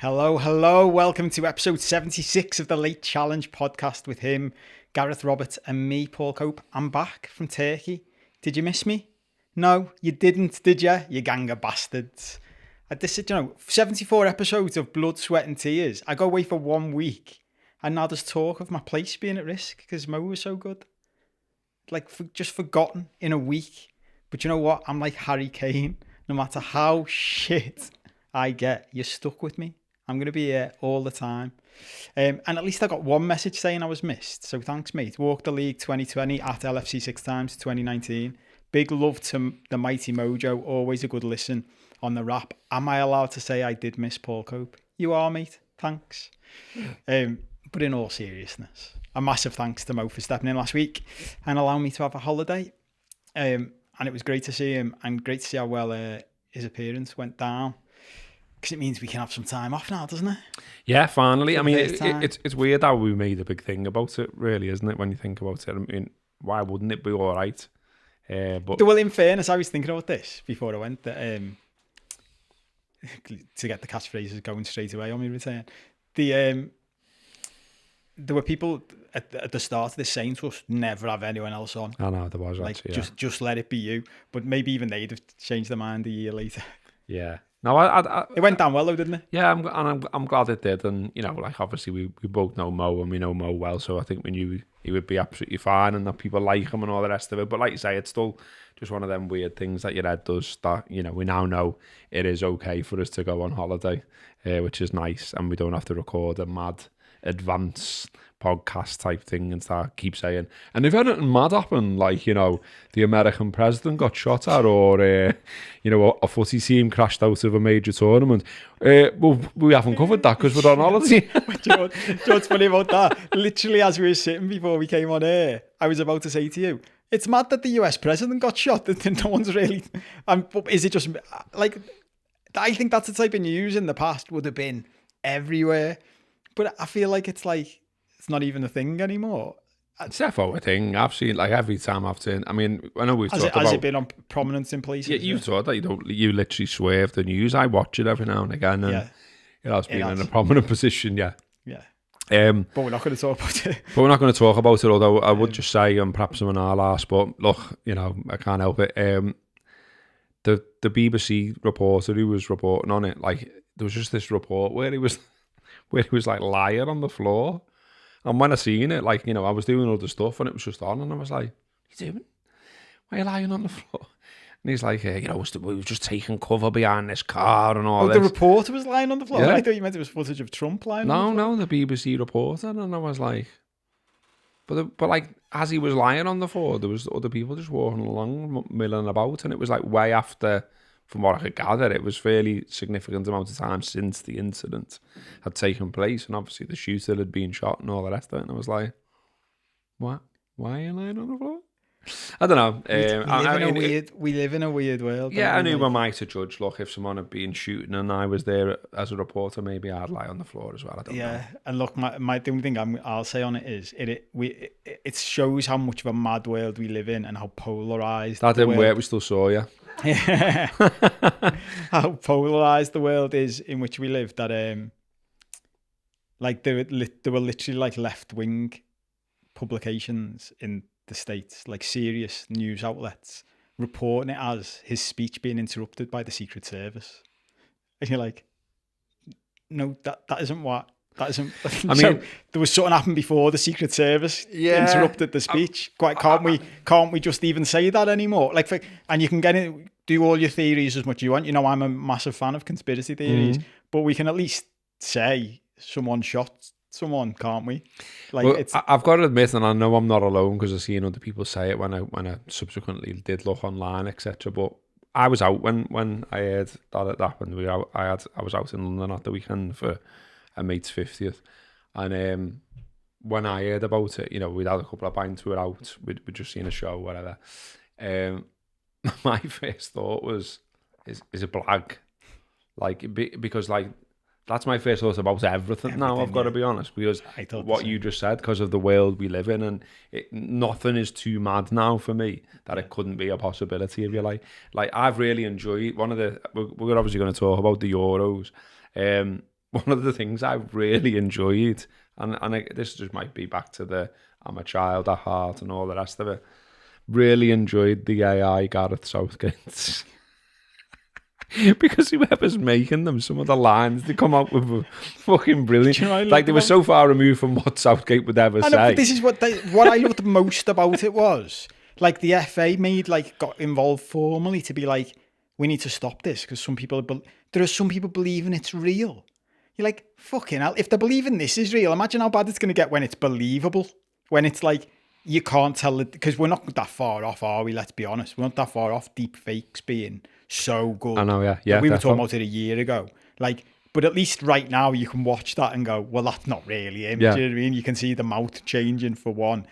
Hello. Welcome to episode 76 of the Late Challenge podcast with him, Gareth Roberts, and me, Paul Cope. I'm back from Turkey. Did you miss me? No, you didn't, did you? You gang of bastards. I just, 74 episodes of blood, sweat and tears. I go away for 1 week and now there's talk of my place being at risk because Mo was so good. Just forgotten in a week. But you know what? I'm like Harry Kane. No matter how shit I get, you're stuck with me. I'm going to be here all the time. And at least I got one message saying I was missed. So thanks, mate. Walk the League 2020 at LFC 6 times 2019. Big love to the mighty Mojo. Always a good listen on the rap. Am I allowed to say I did miss Paul Cope? You are, mate. Thanks. But in all seriousness, a massive thanks to Mo for stepping in last week and allowing me to have a holiday. And it was great to see him and great to see how well his appearance went down. Because it means we can have some time off now, doesn't it? Yeah, finally. I mean, it's weird how we made a big thing about it, really, isn't it, when you think about it? I mean, why wouldn't it be all right? But well, in fairness, I was thinking about this before I went, that, to get the catchphrases going straight away on my return. There were people at the start of this saying to us, never have anyone else on. I know, there was like, actually, yeah. Just let it be you. But maybe even they'd have changed their mind a year later. Yeah. No, it went down well though, didn't it? Yeah, I'm glad it did, and obviously we both know Mo and we know Mo well, so I think we knew he would be absolutely fine and that people like him and all the rest of it. But like you say, it's still just one of them weird things that your head does. That we now know it is okay for us to go on holiday, which is nice, and we don't have to record a mad advance podcast type thing and keep saying, and if anything mad happened, like the American president got shot at, or a footy team crashed out of a major tournament, well, we haven't covered that because we're on holiday. Do you know what's funny about that? Literally, as we were sitting before we came on air, I was about to say to you, it's mad that the US president got shot. That no one's really. Is it just like? I think that's the type of news in the past would have been everywhere, but I feel like it's not even a thing anymore. It's definitely a thing. I've seen, like, every time I've seen. I mean, I know we've talked about. Has it been on prominence in places? Yeah, you've thought that you literally swerve the news. I watch it every now and again, and it's been in a prominent position. Yeah. Yeah. But we're not going to talk about it. Although I would just say, and perhaps I'm an our last, but look, I can't help it. The BBC reporter who was reporting on it, like, there was just this report where he was like lying on the floor. And when I seen it, like, I was doing other stuff and it was just on, and I was like, "What are you doing? Why are you lying on the floor?" And he's like, we were just taking cover behind this car and all this. The reporter was lying on the floor? Yeah. I thought you meant it was footage of Trump lying on the floor. No, the BBC reporter. And I was like, but like, as he was lying on the floor, there was other people just walking along, milling about, and it was like way after, from what I could gather, it was fairly significant amount of time since the incident had taken place, and obviously the shooter had been shot and all the rest of it, and I was like, what? Why are you lying on the floor? I don't know. We live in a weird world. Yeah, I knew who am I to judge. Look, if someone had been shooting and I was there as a reporter, maybe I'd lie on the floor as well. I don't know. Yeah, and look, the only thing I'll say on it is it shows how much of a mad world we live in and how polarised. That didn't work. We still saw you. How polarised the world is in which we live. That like there were literally like left wing publications in the States, like serious news outlets, reporting it as his speech being interrupted by the Secret Service. And you're like, no, that isn't what. That isn't. I mean, there was something happened before the Secret Service interrupted the speech. Can't we just even say that anymore? Like, and you can do all your theories as much as you want. I'm a massive fan of conspiracy theories, but we can at least say someone shot someone, can't we? Like, well, I've got to admit, and I know I'm not alone because I've seen other people say it when I subsequently did look online, etc. But I was out when I heard that it happened. I was out in London at the weekend for a mate's 50th, and when I heard about it, we'd had a couple of pints, we were out, we'd just seen a show, whatever. My first thought was, is it blag? Like, because like, that's my first thought about everything now, I've got to be honest, because what you just said, because of the world we live in, and nothing is too mad now for me that it couldn't be a possibility, if you like. Like, I've really enjoyed we're obviously going to talk about the Euros. one of the things I really enjoyed, and this just might be back to the I'm a child at heart and all the rest of it. Really enjoyed the AI Gareth Southgate. Because whoever's making them, some of the lines they come out with were fucking brilliant. Do you know what I Like loved they were about- so far removed from what Southgate would ever I say. know, but this is what I loved most about it was like the FA got involved formally to be like, we need to stop this because there are some people believing it's real. You're like, fucking hell, if they're believing this is real, imagine how bad it's going to get when it's believable. When it's like, you can't tell it, because we're not that far off, are we? Let's be honest. We're not that far off deep fakes being so good. I know, yeah. We were talking about it a year ago. Like, but at least right now you can watch that and go, well, that's not really him. Yeah. Do you know what I mean? You can see the mouth changing for one.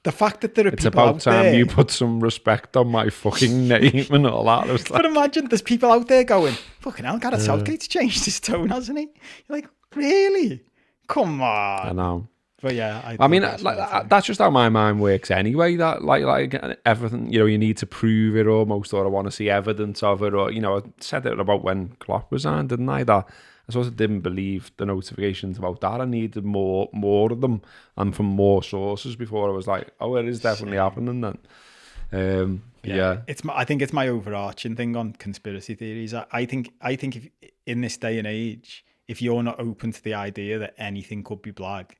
The fact that there are It's people about out time there. you put some respect on my fucking name and all that. I was like, But imagine there's people out there going, fucking hell, Gareth Southgate's changed his tone, hasn't he? You're like, really? Come on. I know. But yeah, I mean, that's just how my mind works anyway. That like everything, you need to prove it almost, or I want to see evidence of it, or I said it about when Klopp was on, didn't I? That I sort of didn't believe the notifications about that. I needed more of them and from more sources before I was like, oh, it is definitely happening then. Yeah. I think it's my overarching thing on conspiracy theories. I think if in this day and age, if you're not open to the idea that anything could be blag,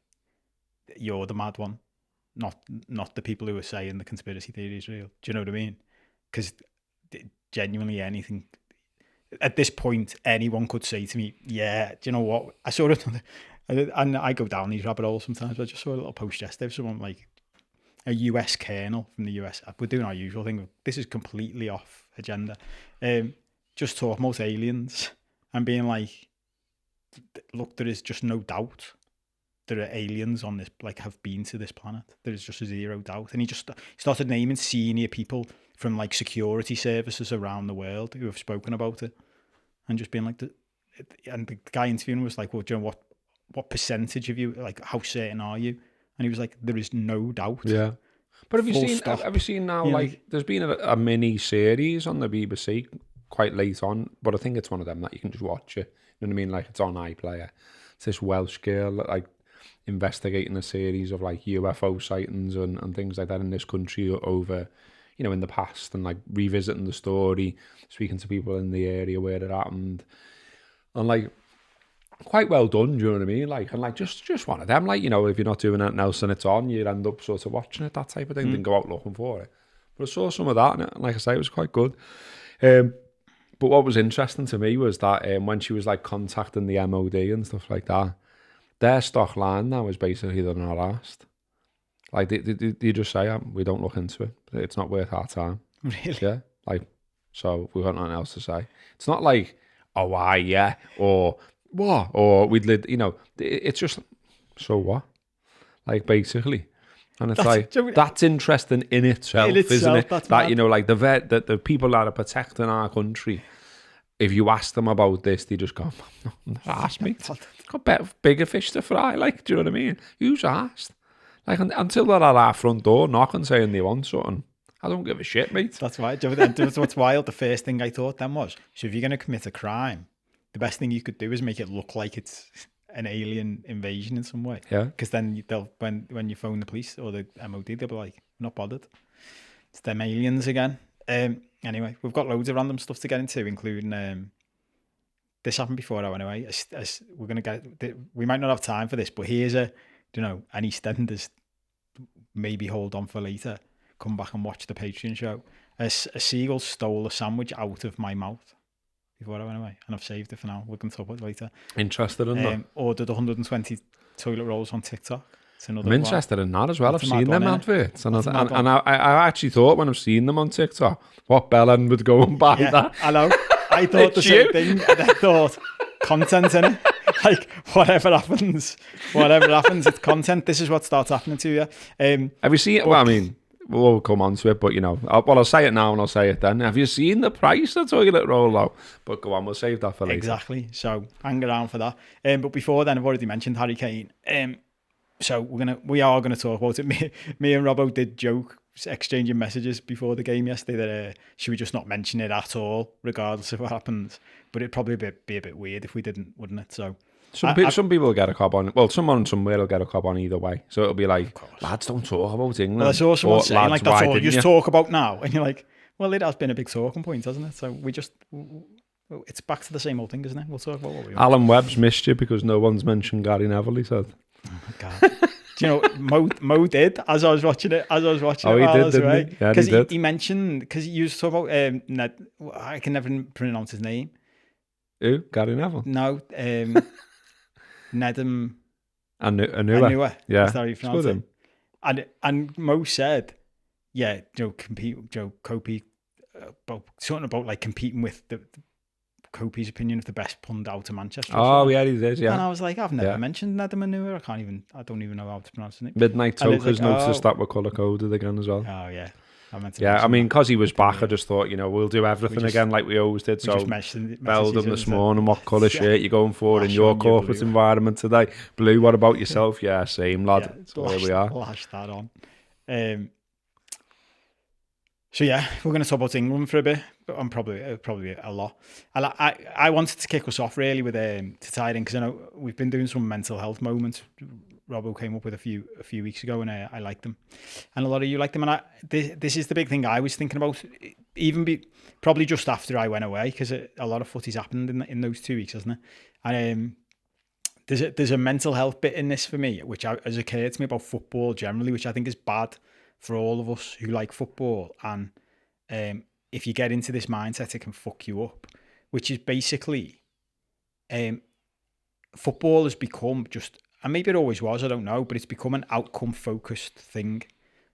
you're the mad one, not the people who are saying the conspiracy theory is real. Do you know what I mean? Because genuinely anything at this point, anyone could say to me, yeah, do you know what? I saw it, and I go down these rabbit holes sometimes. But I just saw a little post yesterday of someone like a US colonel from the US. We're doing our usual thing. This is completely off agenda. Just talking about aliens and being like, look, there is just no doubt there are aliens on this, like have been to this planet. There is just zero doubt. And he just started naming senior people from like security services around the world who have spoken about it, and just being like, and the guy interviewing was like, well, do you know what percentage of you, like, how certain are you? And he was like, there is no doubt. Yeah. But have you seen now, like, there's been a mini series on the BBC quite late on, but I think it's one of them that you can just watch it. You know what I mean? Like, it's on iPlayer. It's this Welsh girl that, like, investigating a series of like UFO sightings and things like that in this country over, in the past, and like revisiting the story, speaking to people in the area where it happened, and like quite well done. Do you know what I mean? Like, and like just one of them. Like, if you're not doing anything else and it's on, you end up sort of watching it, that type of thing. Then go out looking for it. But I saw some of that, and like I say, it was quite good. But what was interesting to me was that when she was like contacting the MOD and stuff like that, their stock line now is basically they're not asked. Like, they just say, we don't look into it. It's not worth our time. Really? Yeah. Like, so we've got nothing else to say. It's not like, oh, why, yeah, or what, or we'd, it's just, so what? Like, basically. And it's that's interesting in itself, isn't it? That, mad. Like the people that are protecting our country, if you ask them about this, they just go, no, ask me. Got bigger fish to fry. Like, do you know what I mean? Who's asked? Like, until they're at our front door knocking saying they want something, I don't give a shit, mate. That's right. That's what's wild. The first thing I thought then was, so if you're going to commit a crime, the best thing you could do is make it look like it's an alien invasion in some way. Yeah. Because then when you phone the police or the MOD, they'll be like, not bothered. It's them aliens again. Anyway, we've got loads of random stuff to get into, including this happened before I went away. As we're gonna we might not have time for this, but here's an EastEnders. Maybe hold on for later. Come back and watch the Patreon show. A seagull stole a sandwich out of my mouth before I went away, and I've saved it for now. We can talk about it later. Interested in that? Ordered 120 toilet rolls on TikTok. I'm interested in that as well. I've seen them adverts, and I actually thought when I've seen them on TikTok, what bellend would go and buy that? I know. I thought the same thing. And I thought, content in it. Like, whatever happens, it's content. This is what starts happening to you. Have you seen it? Well, I mean, we'll come on to it, but I'll say it now and I'll say it then. Have you seen the price of toilet roll out? But go on, we'll save that for later. Exactly. So hang around for that. But before then, I've already mentioned Harry Kane. So we are gonna talk about it. Me and Robbo did joke, exchanging messages before the game yesterday that should we just not mention it at all, regardless of what happens. But it'd probably be a bit weird if we didn't, wouldn't it? So Some people will get a cob on. Well, someone somewhere will get a cob on either way. So it'll be like, lads, don't talk about England. Well, I saw someone saying, lads, like, that's all you talk about now. And you're like, well, it has been a big talking point, hasn't it? So it's back to the same old thing, isn't it? We'll talk about what we want. Alan Webb's missed you because no one's mentioned Gary Neville, he said. Oh, my God. Do you know, Mo did, as I was watching it. Oh, he did, didn't he? Yeah, he did. He mentioned, because he used to talk about, I can never pronounce his name. Who? Gary Neville? No, Nedum Anua. Yeah. That's how you pronounce it. And Mo said, yeah, Cope, something about like competing with the Cope's opinion of the best pund out of Manchester. Oh, yeah, he did, yeah. And I was like, I've never mentioned Nedum Anua. I don't even know how to pronounce it. Midnight Toker's noticed that we're colour-coded again as well. Oh, yeah. I mean, because he was back, I just thought, we'll do everything again like we always did. So, belled him this morning, what colour shirt you going for in your corporate environment today? Blue, what about yourself? Yeah, same, lad. Yeah, so here we are. Lash that on. So yeah, we're going to talk about England for a bit, and probably a lot. I wanted to kick us off really with to tie it in, because I know we've been doing some mental health moments. Robbo came up with a few weeks ago, and I liked them, and a lot of you liked them. And this is the big thing I was thinking about, probably just after I went away, because a lot of footy's happened in those 2 weeks, hasn't it? And there's a mental health bit in this for me, which has occurred to me about football generally, which I think is bad for all of us who like football. And if you get into this mindset, it can fuck you up, which is basically football has become just, and maybe it always was, I don't know, but it's become an outcome focused thing.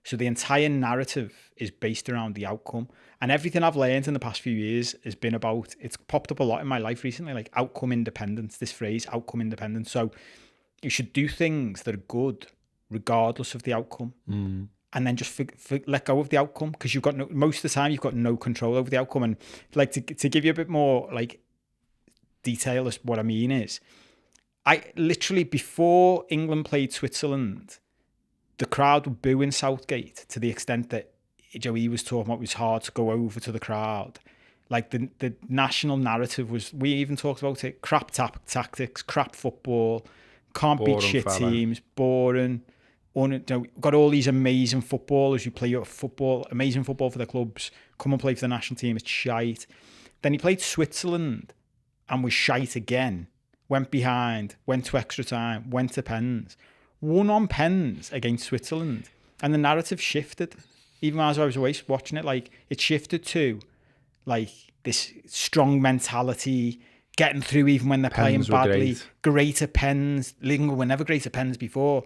So the entire narrative is based around the outcome, and everything I've learned in the past few years has been about, it's popped up a lot in my life recently, like outcome independence, this phrase, outcome independence. So you should do things that are good regardless of the outcome. And then just let go of the outcome, because most of the time you've got no control over the outcome. And like to give you a bit more like detail, as what I mean is, I literally, before England played Switzerland, the crowd were booing Southgate to the extent that he was talking about it was hard to go over to the crowd. Like the national narrative was, we even talked about it, crap tactics, crap football, can't beat shit teams, boring. Got all these amazing footballers who play amazing football for their clubs, come and play for the national team, it's shite. Then he played Switzerland and was shite again, went behind, went to extra time, went to pens, won on pens against Switzerland, and the narrative shifted. Even as I was away watching it, like, it shifted to like this strong mentality, getting through even when they're playing badly, greater pens. England were never greater pens before.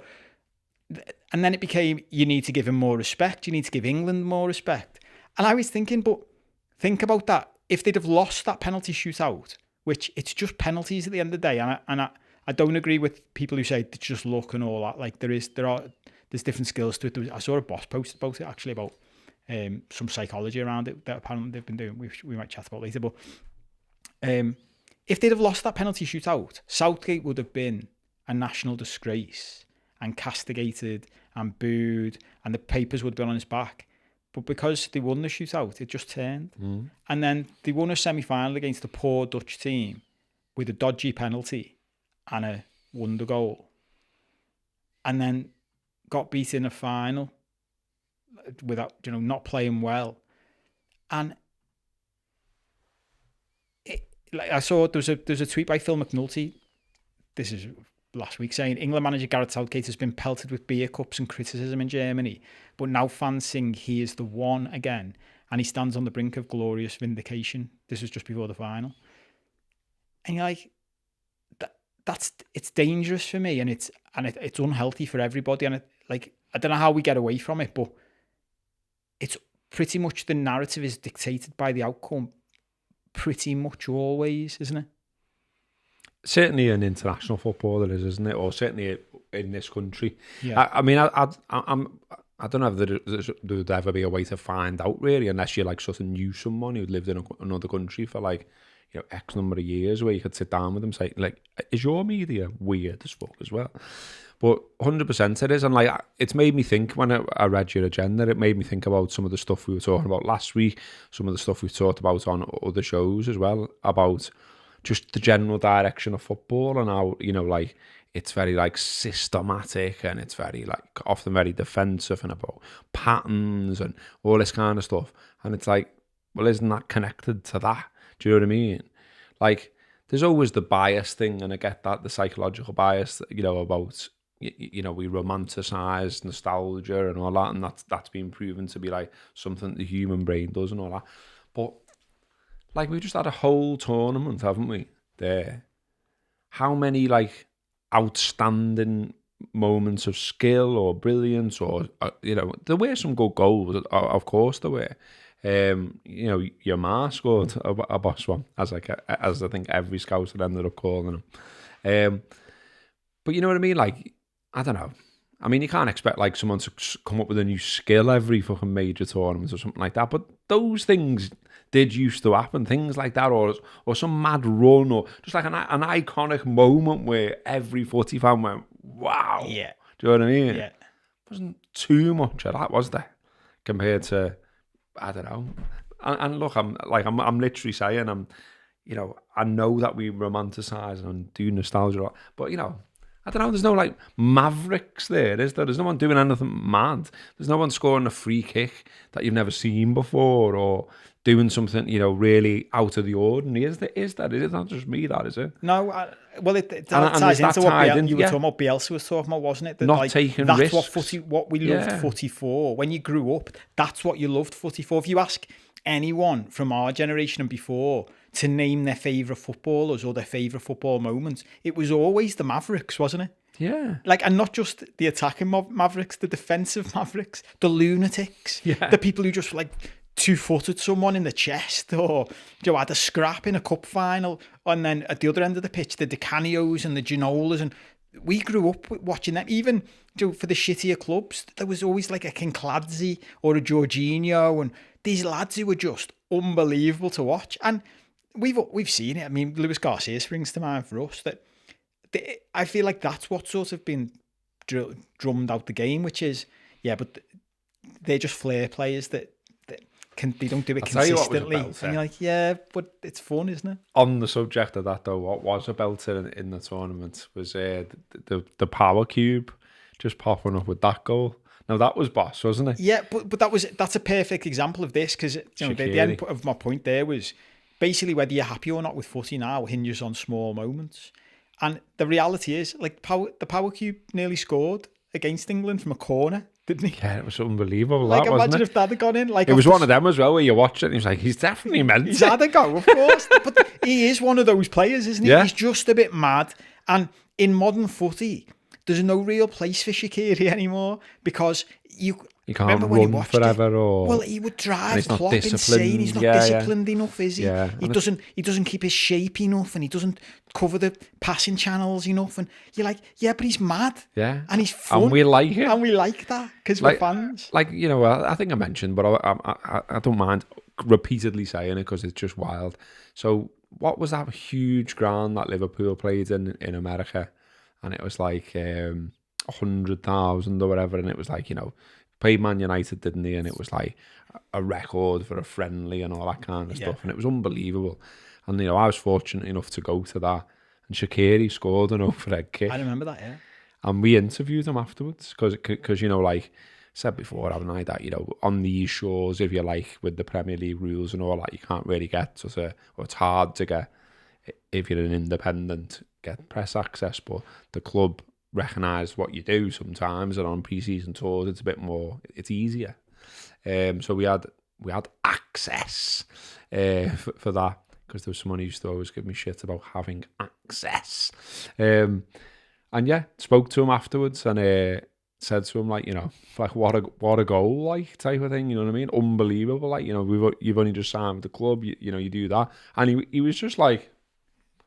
And then it became, you need to give him more respect. You need to give England more respect. And I was thinking, but think about that. If they'd have lost that penalty shootout, which it's just penalties at the end of the day, and I don't agree with people who say it's just luck and all that. Like there's different skills to it. I saw a boss post about it actually, about some psychology around it that apparently they've been doing. We might chat about later. But if they'd have lost that penalty shootout, Southgate would have been a national disgrace and castigated and booed, and the papers would have been on his back. But because they won the shootout, it just turned. And then they won a semi-final against a poor Dutch team with a dodgy penalty and a wonder goal. And then got beat in a final without, not playing well. And I saw there's a tweet by Phil McNulty. This is last week, saying England manager Gareth Southgate has been pelted with beer cups and criticism in Germany, but now fans sing he is the one again, and he stands on the brink of glorious vindication. This was just before the final, and you're like, it's dangerous for me, and it's unhealthy for everybody, and I don't know how we get away from it, but it's pretty much the narrative is dictated by the outcome, pretty much always, isn't it? Certainly in international football it is, isn't it? Or certainly in this country. Yeah. I mean, I don't know if there would ever be a way to find out, really, unless you sort of knew someone who lived in another country for X number of years, where you could sit down with them and say, is your media weird as fuck as well? But 100% it is. And it's made me think, when I read your agenda, it made me think about some of the stuff we were talking about last week, some of the stuff we've talked about on other shows as well, about just the general direction of football and how, you know, like, it's very like systematic and it's very like often very defensive and about patterns and all this kind of stuff. And it's like, well, isn't that connected to that? Do you know what I mean? Like, there's always the bias thing, and I get that, the psychological bias, you know, about, you know, we romanticize nostalgia and all that, and that's been proven to be like something the human brain does and all that. But like, we've just had a whole tournament, haven't we? There, how many like outstanding moments of skill or brilliance, or you know, there were some good goals, of course there were. You know, Yamar scored a boss one, as I think every scout had ended up calling him. But you know what I mean? Like, I don't know. I mean, you can't expect like someone to come up with a new skill every fucking major tournament or something like that. But those things did used to happen, things like that, or some mad run, or just like an iconic moment where every footy fan went, "Wow!" Yeah. Do you know what I mean? Yeah. Wasn't too much of that, was there? Compared to, I don't know. And look, I'm literally saying, you know, I know that we romanticize and do nostalgia, but you know, I don't know, there's no like mavericks there, is there? There's no one doing anything mad. There's no one scoring a free kick that you've never seen before, or doing something, you know, really out of the ordinary. Is that? Is it not just me, that is it? No, well, it ties into what you were talking about. Bielsa was talking about, wasn't it? That, not like, taking that's risks. what we loved footy for. When you grew up, that's what you loved footy for. If you ask anyone from our generation and before to name their favourite footballers or their favourite football moments, it was always the Mavericks, wasn't it? Yeah. Like, and not just the attacking Mavericks, the defensive Mavericks, the lunatics, Yeah. the people who just like two-footed someone in the chest, or you know, had a scrap in a cup final, and then at the other end of the pitch, the Di Canios and the Ginolas, and we grew up watching them. Even, you know, for the shittier clubs, there was always like a Kincladze or a Jorginho, and these lads who were just unbelievable to watch. And we've seen it. I mean, Luis Garcia springs to mind for us. That I feel like that's what sort of been drummed out the game, which is, yeah, but they're just flair players that they don't do it consistently. And you're like, yeah, but it's fun, isn't it? On the subject of that though, what was a belter in the tournament was the power cube just popping up with that goal. Now that was boss, wasn't it? Yeah, but that's a perfect example of this, because you know, the end of my point there was basically whether you're happy or not with footy now hinges on small moments. And the reality is, like, the power cube nearly scored against England from a corner, didn't he? Yeah, it was unbelievable. Like, that, imagine wasn't if that had gone in. Like, it was one of them as well, where you watch it and he's like, he's definitely meant he's had a go, of course. But he is one of those players, isn't he? Yeah. He's just a bit mad. And in modern footy, there's no real place for Shakiri anymore, because you can't run forever. Well, he would drive Klopp insane. He's not disciplined enough, is he? Yeah. He doesn't keep his shape enough, and he doesn't cover the passing channels enough. And you're like, yeah, but he's mad. Yeah. And he's fun. And we like it. And we like that because we're fans. Like, you know, I think I mentioned, but I don't mind repeatedly saying it because it's just wild. So what was that huge ground that Liverpool played in America? And it was like 100,000 or whatever. And it was like, you know, played Man United, didn't he? And it was like a record for a friendly and all that kind of stuff. And it was unbelievable. And, you know, I was fortunate enough to go to that. And Shakiri scored an overhead kick. I remember that, yeah. And we interviewed him afterwards. Because you know, like I said before, haven't I, that, you know, on these shows, if you like, with the Premier League rules and all that, you can't really get or it's hard to get, if you're an independent, get press access. But the club recognise what you do sometimes, and on pre-season tours it's a bit more, it's easier. So we had access for that, because there was someone who used to always give me shit about having access. And yeah, spoke to him afterwards and said to him, like, you know, like what a goal, like, type of thing, you know what I mean? Unbelievable, like, you know, you've only just signed with the club, you know, you do that. And he was just like,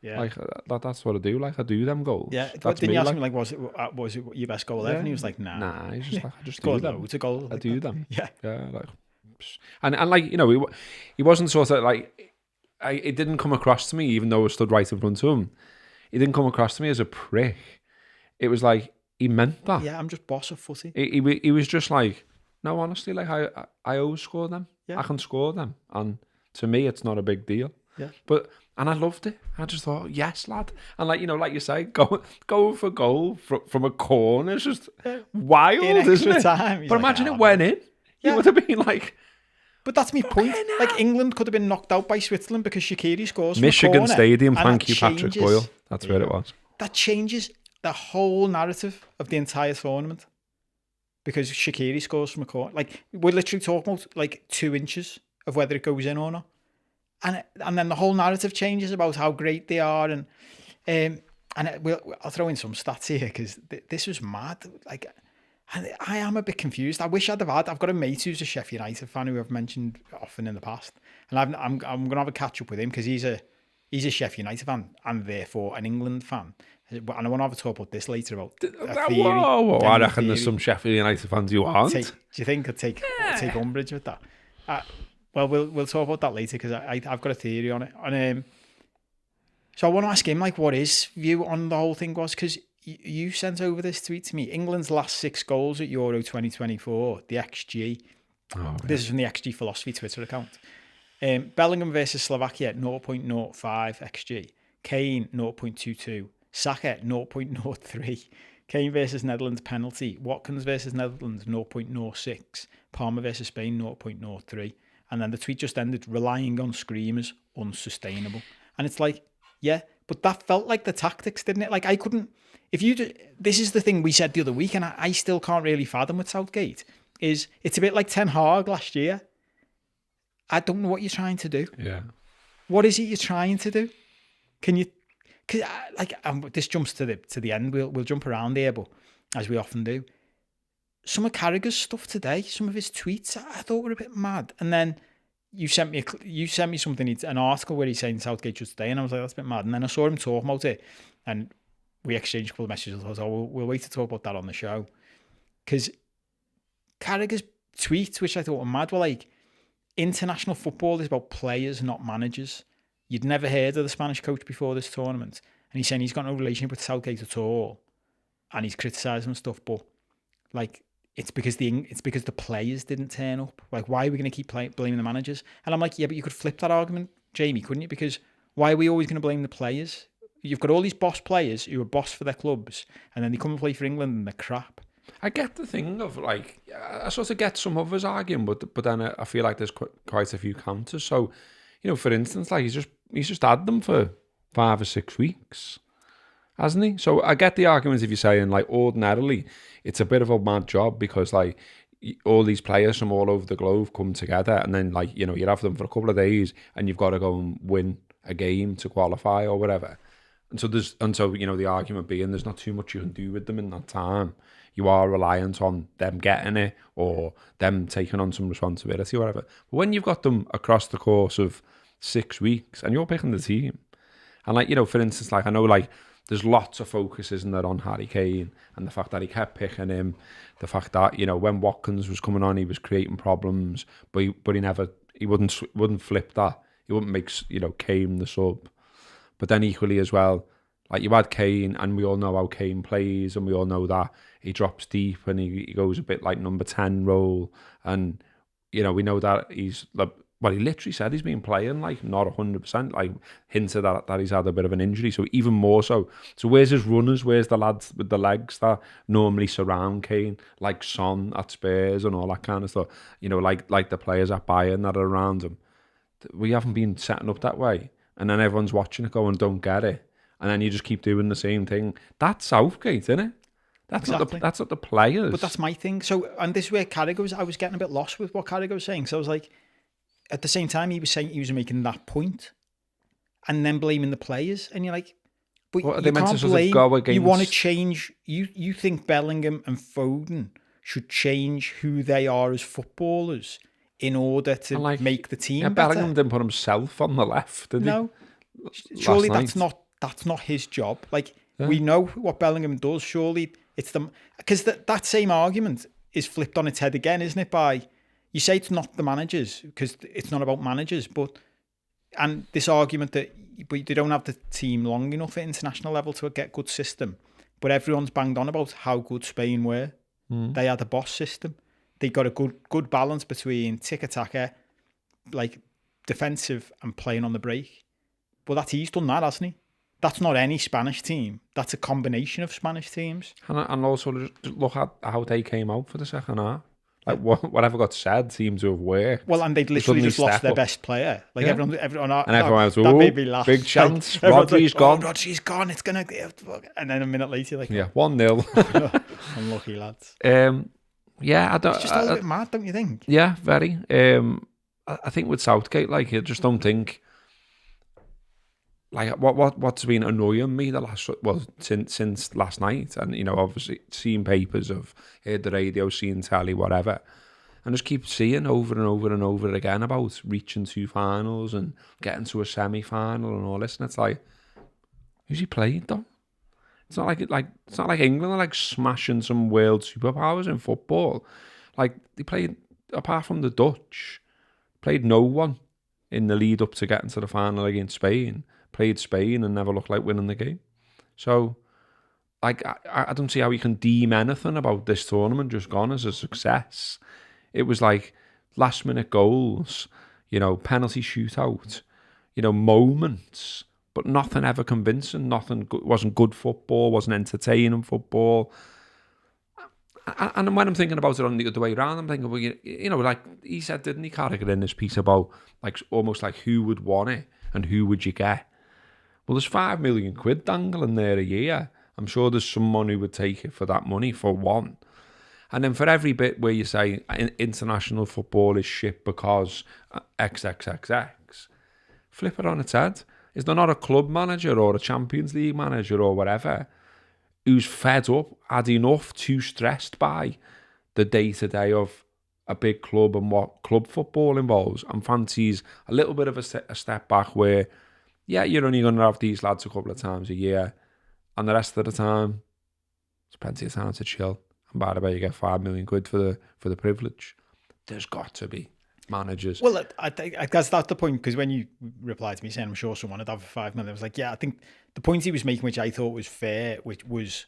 yeah, like that's what I do. Like, I do them goals. Yeah, didn't you ask him, like, was it your best goal ever? And he was like, nah. He's just like, I just do them. To goals. I do them. Yeah, like, and like, you know, he wasn't sort of like, it didn't come across to me, even though I stood right in front of him. It didn't come across to me as a prick. It was like he meant that. Yeah, I'm just boss of footy. He was just like, no, honestly, like I always score them. Yeah. I can score them, and to me, it's not a big deal. Yeah. And I loved it. I just thought, yes, lad. And like you say, go for goal from a corner is just wild, In isn't extra it? time. But imagine it went in. You would have been like, but that's my point. Like England could have been knocked out by Switzerland because Shakiri scores from Michigan a corner, Stadium. and Thank you, Patrick Boyle. That's where it was. That changes the whole narrative of the entire tournament because Shakiri scores from a corner. Like we're literally talking about like 2 inches of whether it goes in or not, and then the whole narrative changes about how great they are, and I'll throw in some stats here because this was mad. Like, I am a bit confused. I wish I've got a mate who's a Sheffield United fan who I've mentioned often in the past, and I'm going to have a catch up with him because he's a Sheffield United fan and therefore an England fan. And I want to have a talk about this later about a theory. Whoa, I reckon there's some Sheffield United fans who aren't. Do you think I'd take umbrage with that? Well, we'll talk about that later because I've got a theory on it. And so I want to ask him like what his view on the whole thing was, because you sent over this tweet to me. England's last 6 goals at Euro 2024, the XG. Oh, this is from the XG Philosophy Twitter account. Bellingham versus Slovakia, 0.05 XG. Kane, 0.22. Saka, 0.03. Kane versus Netherlands penalty. Watkins versus Netherlands, 0.06. Palmer versus Spain, 0.03. And then the tweet just ended, relying on screamers, unsustainable. And it's like, yeah, but that felt like the tactics, didn't it? Like I couldn't, this is the thing we said the other week, and I still can't really fathom with Southgate, is it's a bit like Ten Hag last year. I don't know what you're trying to do. Yeah. What is it you're trying to do? Can you, because this jumps to the end. We'll jump around here, but as we often do, some of Carragher's stuff today, some of his tweets, I thought were a bit mad. And then you sent me something, an article where he's saying Southgate just today, and I was like, that's a bit mad. And then I saw him talking about it, and we exchanged a couple of messages. I was like, we'll wait to talk about that on the show, because Carragher's tweets, which I thought were mad, were like, international football is about players, not managers. You'd never heard of the Spanish coach before this tournament, and he's saying he's got no relationship with Southgate at all, and he's criticising stuff, but like it's because the players didn't turn up. Like, why are we going to keep blaming the managers? And I'm like, yeah, but you could flip that argument, Jamie, couldn't you? Because why are we always going to blame the players? You've got all these boss players who are boss for their clubs, and then they come and play for England and they're crap. I get the thing of like, I sort of get some of his argument, but then I feel like there's quite a few counters. So, for instance, like he's just had them for 5 or 6 weeks, hasn't he? So I get the argument if you're saying like ordinarily it's a bit of a mad job because like all these players from all over the globe come together, and then like you have them for a couple of days and you've got to go and win a game to qualify or whatever. And so the argument being there's not too much you can do with them in that time. You are reliant on them getting it or them taking on some responsibility or whatever. But when you've got them across the course of 6 weeks and you're picking the team, and like, for instance, like I know like there's lots of focus, isn't there, on Harry Kane and the fact that he kept picking him, the fact that, when Watkins was coming on, he was creating problems, but he wouldn't flip that. He wouldn't make, Kane the sub. But then equally as well, like you had Kane, and we all know how Kane plays, and we all know that he drops deep and he goes a bit like number 10 role. And, we know that he's, he literally said he's been playing like not 100%, like hinted that he's had a bit of an injury. So even more so. So where's his runners? Where's the lads with the legs that normally surround Kane, like Son at Spurs and all that kind of stuff? Like the players at Bayern that are around him. We haven't been setting up that way. And then everyone's watching it going, don't get it. And then you just keep doing the same thing. That's Southgate, isn't it? That's not the players. But that's my thing. So, and this is where Carragher was, I was getting a bit lost with what Carragher was saying. So I was like, at the same time, he was saying he was making that point and then blaming the players. And you're like, but you can't blame, go against... You want to change, you think Bellingham and Foden should change who they are as footballers in order to make the team better. Bellingham didn't put himself on the left, did he? No. Surely that's not his job. Like, we know what Bellingham does. Surely it's because that same argument is flipped on its head again, isn't it? By, you say it's not the managers because it's not about managers, and this argument that they don't have the team long enough at international level to get good system, but everyone's banged on about how good Spain were. They had a boss system. They got a good balance between tiki-taka, like defensive and playing on the break. But he's done that, hasn't he? That's not any Spanish team. That's a combination of Spanish teams. And also just look at how they came out for the second half. Like whatever got said seemed to have worked. Well, and they'd literally just lost their best player. Like everyone was, that made me laugh. Big chance. Rodri's gone. Rodri's gone. It's gonna. And then a minute later, like 1-0. Unlucky lads. I don't. It's just a little bit mad, don't you think? Yeah, very. I think with Southgate, like, I just don't think. Like what's been annoying me since last night, and obviously seeing papers, of heard the radio, seeing telly, whatever, and just keep seeing over and over and over again about reaching 2 finals and getting to a semi-final and all this, and it's like, who's he played though? It's not like England are like smashing some world superpowers in football. Like, they played, apart from the Dutch, played no one in the lead up to getting to the final against Spain. Played Spain and never looked like winning the game. So, like, I don't see how you can deem anything about this tournament just gone as a success. It was like last minute goals, penalty shootout, moments, but nothing ever convincing. Nothing wasn't good football, wasn't entertaining football. And when I'm thinking about it on the other way around, I'm thinking, well, like he said, didn't he, Carragher, in this piece about like almost like who would want it and who would you get? Well, there's £5 million dangling there a year. I'm sure there's someone who would take it for that money for one. And then for every bit where you say international football is shit because XXXX, flip it on its head. Is there not a club manager or a Champions League manager or whatever who's fed up, had enough, too stressed by the day-to-day of a big club and what club football involves, and fancies a little bit of a step back where, yeah, you're only going to have these lads a couple of times a year, and the rest of the time, there's plenty of time to chill. And by the way, you get £5 million for the privilege. There's got to be managers. Well, I guess that's the point, because when you replied to me saying I'm sure someone would have £5 million, I was like, yeah, I think the point he was making, which I thought was fair, which was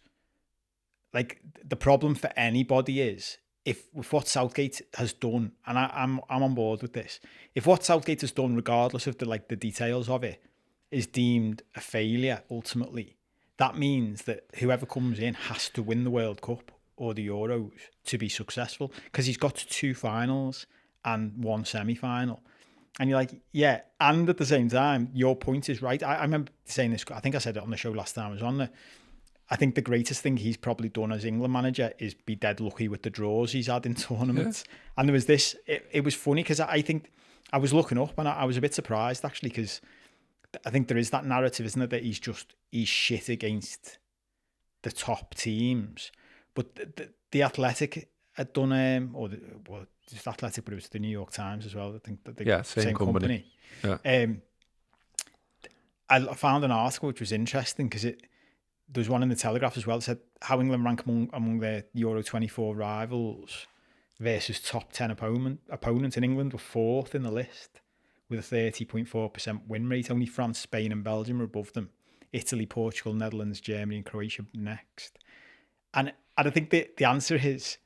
like the problem for anybody is if what Southgate has done, and I'm on board with this, if what Southgate has done, regardless of the details of it, is deemed a failure ultimately, that means that whoever comes in has to win the World Cup or the Euros to be successful, because he's got 2 finals and 1 semi-final. And you're like, yeah, and at the same time, your point is right. I remember saying this, I think I said it on the show last time I was on there. I think the greatest thing he's probably done as England manager is be dead lucky with the draws he's had in tournaments. Yeah. And there was this, it was funny because I think I was looking up and I was a bit surprised actually, because I think there is that narrative, isn't it, that he's shit against the top teams. But the Athletic had done, just Athletic, but it was the New York Times as well. I think that the same company. Yeah. I found an article which was interesting because there was one in the Telegraph as well that said how England rank among their Euro 24 rivals versus top 10 opponents. In England were 4th in the list with a 30.4% win rate. Only France, Spain and Belgium are above them. Italy, Portugal, Netherlands, Germany and Croatia next. And I think the answer is,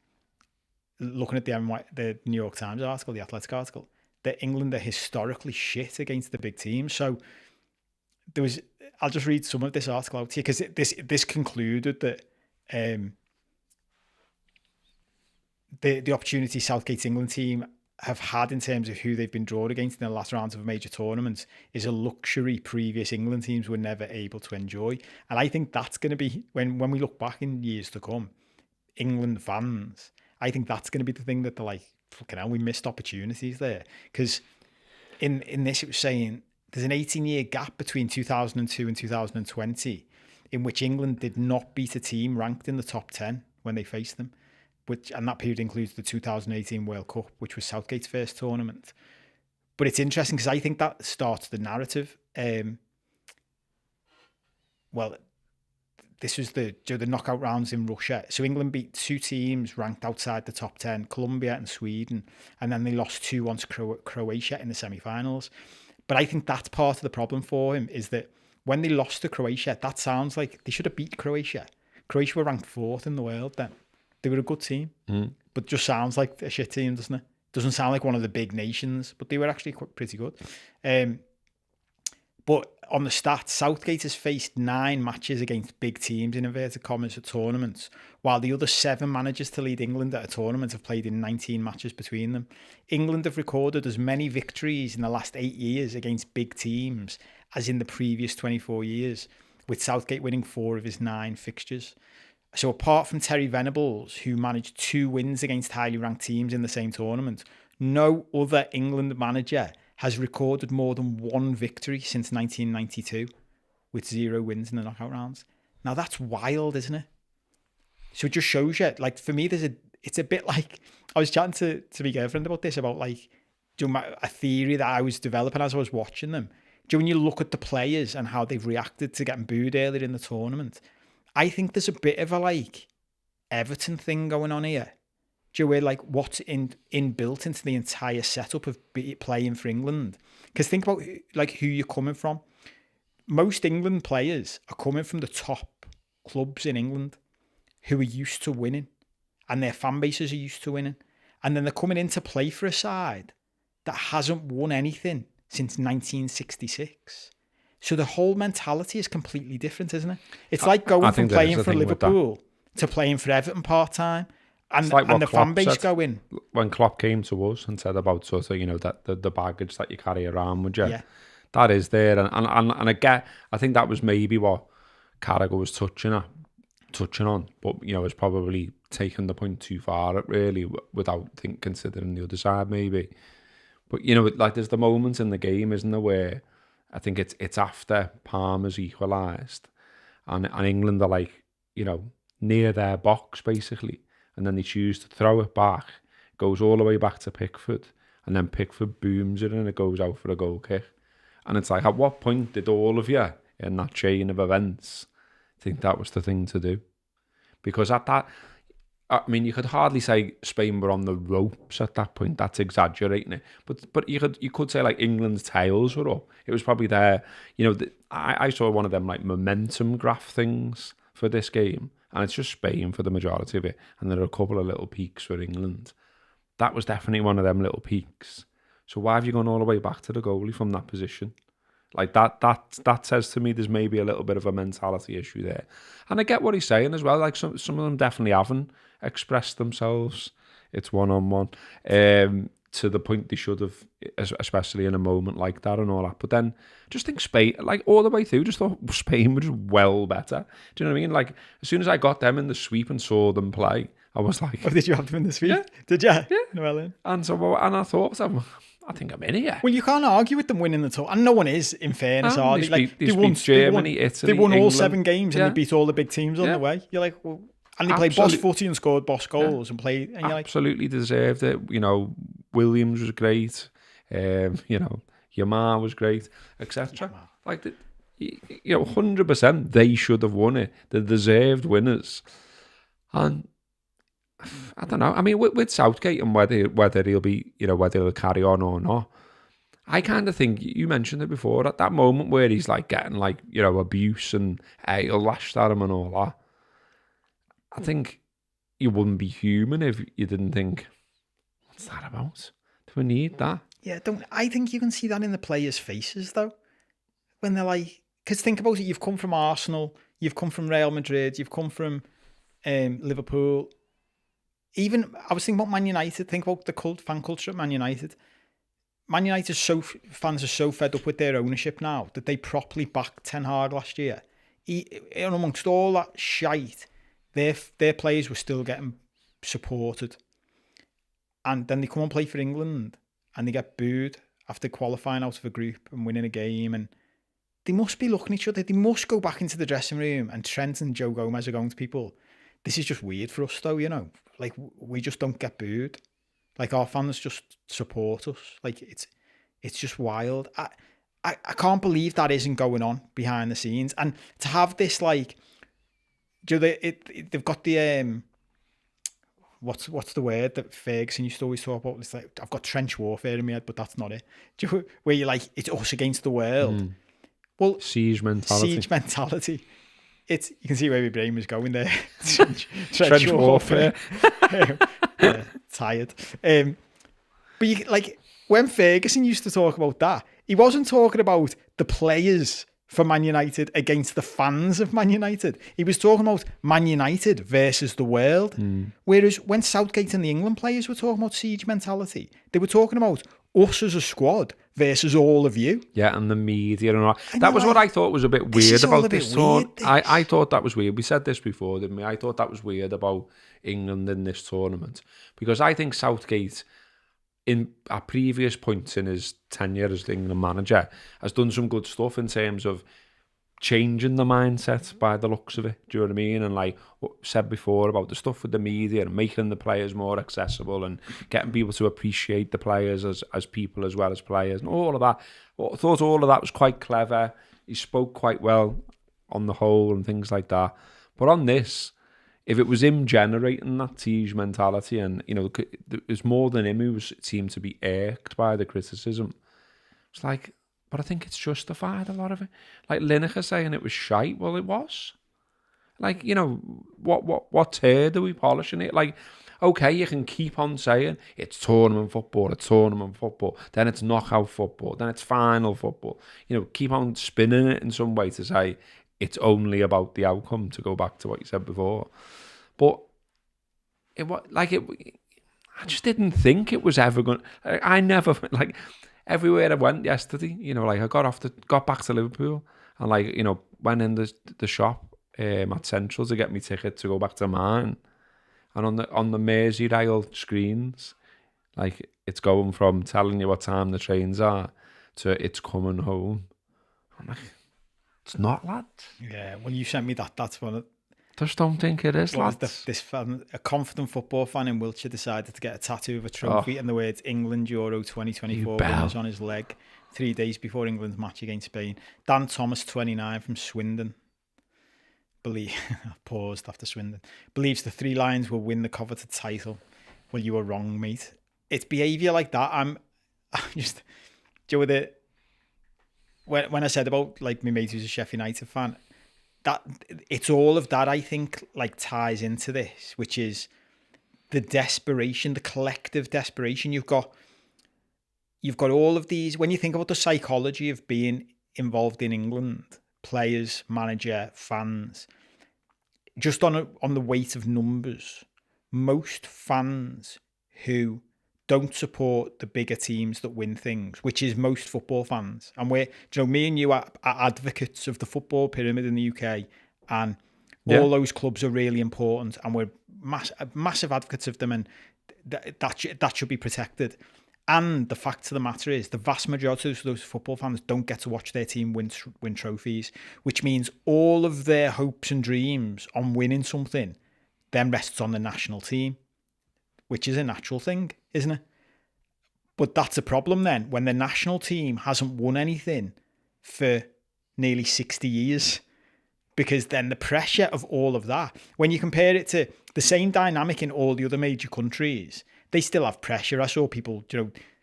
looking at the New York Times article, the Athletic article, that England are historically shit against the big teams. So there was, I'll just read some of this article out to you, because this concluded that the opportunity Southgate's England team have had in terms of who they've been drawn against in the last rounds of major tournaments is a luxury previous England teams were never able to enjoy. And I think that's going to be, when we look back in years to come, England fans, I think that's going to be the thing that they're like, fucking hell, we missed opportunities there. Because in this, it was saying there's an 18-year gap between 2002 and 2020 in which England did not beat a team ranked in the top 10 when they faced them. And that period includes the 2018 World Cup, which was Southgate's first tournament. But it's interesting because I think that starts the narrative. This was the knockout rounds in Russia. So England beat 2 teams ranked outside the top 10, Colombia and Sweden, and then they lost 2-1 to Croatia in the semi-finals. But I think that's part of the problem for him, is that when they lost to Croatia, that sounds like they should have beat Croatia. Croatia were ranked 4th in the world then. They were a good team, but just sounds like a shit team, doesn't it? Doesn't sound like one of the big nations, but they were actually pretty good. But on the stats, Southgate has faced 9 matches against big teams in inverted commas at tournaments, while the other 7 managers to lead England at a tournament have played in 19 matches between them. England have recorded as many victories in the last 8 years against big teams as in the previous 24 years, with Southgate winning 4 of his 9 fixtures. So apart from Terry Venables, who managed 2 wins against highly ranked teams in the same tournament, no other England manager has recorded more than 1 victory since 1992, with 0 wins in the knockout rounds. Now that's wild, isn't it? So it just shows you, like, for me, it's a bit like, I was chatting to my girlfriend about this, about like, a theory that I was developing as I was watching them. When you look at the players and how they've reacted to getting booed earlier in the tournament, I think there's a bit of a like Everton thing going on here. Where like what's inbuilt into the entire setup of playing for England? Because think about like who you're coming from. Most England players are coming from the top clubs in England who are used to winning, and their fan bases are used to winning, and then they're coming in to play for a side that hasn't won anything since 1966. So the whole mentality is completely different, isn't it? It's like going from playing for Liverpool to playing for Everton part-time, and, like and the fan base go in. When Klopp came to us and said about sort of, you know, that the baggage that you carry around with you, that is there. And I think that was maybe what Carragher was touching on, but, you know, it's probably taken the point too far, really, without considering the other side, maybe. But, you know, like there's the moments in the game, isn't there, where I think it's after Palmer's equalised and England are like, you know, near their box, basically. And then they choose to throw it back, goes all the way back to Pickford, and then Pickford booms it and it goes out for a goal kick. And it's like, at what point did all of you in that chain of events think that was the thing to do? Because at that, I mean, you could hardly say Spain were on the ropes at that point. That's exaggerating it. But you could say like England's tails were up. It was probably there. You know, I saw one of them like momentum graph things for this game. And it's just Spain for the majority of it. And there are a couple of little peaks for England. That was definitely one of them little peaks. So why have you gone all the way back to the goalie from that position? Like that says to me there's maybe a little bit of a mentality issue there. And I get what he's saying as well. Like some of them definitely haven't expressed themselves. It's one-on-one. To the point they should have, especially in a moment like that and all that. But then just think Spain, like all the way through, just thought Spain was well better. Do you know what I mean? Like as soon as I got them in the sweep and saw them play, I was like... Oh, did you have them in the sweep? Yeah. Did you? Yeah. Well, in. And I thought, I think I'm in here. Well, you can't argue with them winning the tour. And no one is, in fairness, are they? Like, they won Germany, Italy, they won all England. 7 games and they beat all the big teams on the way. You're like, well... And they played boss footy and scored boss goals and played... And you're absolutely like, deserved it. You know, Williams was great. You know, Yamar was great, etc. Like, you know, 100% they should have won it. The deserved winners. And I don't know. I mean, with Southgate and whether he'll be, you know, whether he'll carry on or not, I kind of think, you mentioned it before, at that moment where he's like getting like, you know, abuse and he'll lash at him and all that. I think you wouldn't be human if you didn't think, what's that about? Do we need that? Yeah, I think you can see that in the players' faces, though. When they're like... Because think about it, you've come from Arsenal, you've come from Real Madrid, you've come from Liverpool. Even, I was thinking about Man United, think about the fan culture at Man United. Man United fans are so fed up with their ownership now that they properly backed Ten Hag last year. And amongst all that shite... Their players were still getting supported. And then they come and play for England and they get booed after qualifying out of a group and winning a game. And they must be looking at each other. They must go back into the dressing room and Trent and Joe Gomez are going to people, this is just weird for us though, you know. Like, we just don't get booed. Like, our fans just support us. Like, it's just wild. I can't believe that isn't going on behind the scenes. And to have this, like... They've got the what's the word that Ferguson used to always talk about? It's like, I've got trench warfare in my head, but that's not it. Where you're like, it's us against the world. Well, siege mentality. You can see where my brain was going there. trench warfare. Tired. But when Ferguson used to talk about that, he wasn't talking about the players for Man United against the fans of Man United. He was talking about Man United versus the world. Whereas when Southgate and the England players were talking about siege mentality, they were talking about us as a squad versus all of you. Yeah, and the media and all that. That was what I thought was a bit weird about this tournament. I thought that was weird. We said this before, didn't we? I thought that was weird about England in this tournament. Because I think Southgate, at previous points in his tenure as the England manager, has done some good stuff in terms of changing the mindset by the looks of it. Do you know what I mean? And like what I said before about the stuff with the media and making the players more accessible and getting people to appreciate the players as people as well as players and all of that. I thought all of that was quite clever. He spoke quite well on the whole and things like that. But on this, if it was him generating that siege mentality, and there's more than him who seemed to be irked by the criticism, it's like, but I think it's justified, a lot of it. Like Lineker saying it was shite, well, it was. Like, what turd are we polishing it? Like, okay, you can keep on saying it's tournament football, then it's knockout football, then it's final football. Keep on spinning it in some way to say it's only about the outcome, to go back to what you said before. But I just didn't think it was ever going. I never everywhere I went yesterday. I got back to Liverpool and went in the shop at Central to get me ticket to go back to mine, and on the Merseyrail screens, it's going from telling you what time the trains are to it's coming home. I'm like, it's not, lad. Yeah, well, you sent me that. That's one. Just don't think it is, lad. This fan, a confident football fan in Wiltshire, decided to get a tattoo of a trophy and the words England Euro 2024 winners on his leg 3 days before England's match against Spain. Dan Thomas, 29, from Swindon. Paused after Swindon. Believes the Three Lions will win the coveted title. Well, you were wrong, mate. It's behaviour like that. I'm just... Do you know, with it, when I said about my mate who's a Sheffield United fan, that it's all of that, I think, ties into this, which is the desperation, the collective desperation. You've got all of these. When you think about the psychology of being involved in England, players, manager, fans, just on the weight of numbers, most fans who don't support the bigger teams that win things, which is most football fans. And me and you are advocates of the football pyramid in the UK, and all those clubs are really important, and we're massive advocates of them, and that should be protected. And the fact of the matter is, the vast majority of those football fans don't get to watch their team win trophies, which means all of their hopes and dreams on winning something then rests on the national team, which is a natural thing, isn't it? But that's a problem then, when the national team hasn't won anything for nearly 60 years, because then the pressure of all of that, when you compare it to the same dynamic in all the other major countries, they still have pressure. I saw people,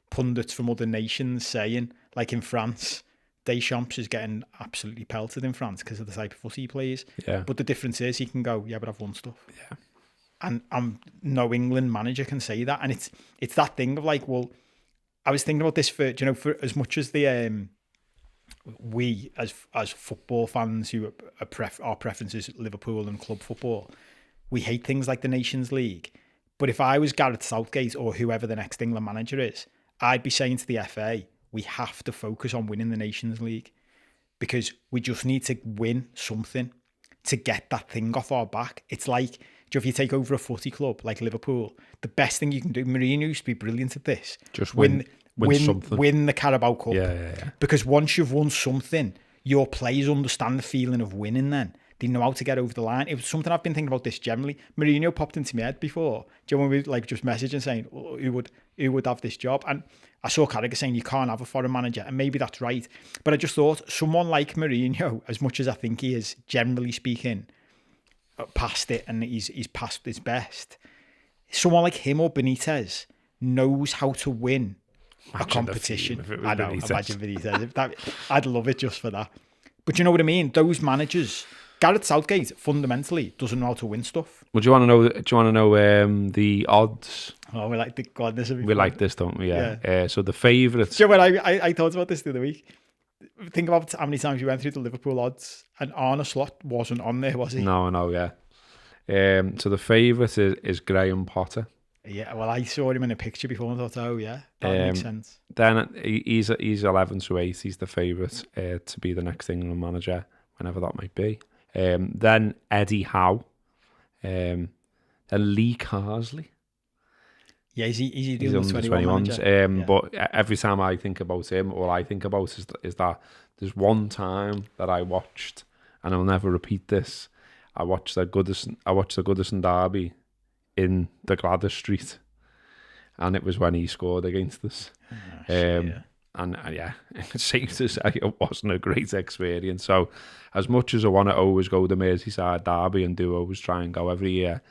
pundits from other nations saying, in France, Deschamps is getting absolutely pelted in France because of the type of footy he plays. Yeah. But the difference is he can go, yeah, but I've won stuff. Yeah. And no England manager can say that. And it's that thing of well, I was thinking about this for as much as the we as football fans who our preference is Liverpool and club football, we hate things like the Nations League. But if I was Gareth Southgate or whoever the next England manager is, I'd be saying to the FA, we have to focus on winning the Nations League, because we just need to win something to get that thing off our back. It's like, if you take over a footy club like Liverpool, the best thing you can do, Mourinho used to be brilliant at this. Just win something. Win the Carabao Cup. Yeah. Because once you've won something, your players understand the feeling of winning then. They know how to get over the line. It was something I've been thinking about this generally. Mourinho popped into my head before. Do you know when we just messaging saying, who would have this job? And I saw Carragher saying you can't have a foreign manager, and maybe that's right. But I just thought someone like Mourinho, as much as I think he is, generally speaking, past it, and he's past his best, someone like him or Benitez knows how to win a competition. Imagine Benitez. I'd love it just for that. But you know what I mean? Those managers Gareth Southgate fundamentally doesn't know how to win stuff. Well, do you want to know? Do you want to know the odds? Oh, we like the God. This We like this, don't we? Yeah. So the favourites. Do you know when I thought about this the other week? Think about how many times we went through the Liverpool odds, and Arne Slot wasn't on there, was he? No, yeah. So the favourite is Graham Potter. Yeah, well, I saw him in a picture before and thought, oh yeah, that makes sense. Then he's 11 to 8. He's the favourite to be the next England manager, whenever that might be. Then Eddie Howe. Then Lee Carsley. Yeah, is he doing He's the under 21s? Yeah. But every time I think about him, all I think about is that there's one time that I watched, and I'll never repeat this. I watched the Goodison derby in the Gladys Street, and it was when he scored against us. And it's safe to say it wasn't a great experience. So as much as I want to always go to Merseyside derby and do always try and go every year,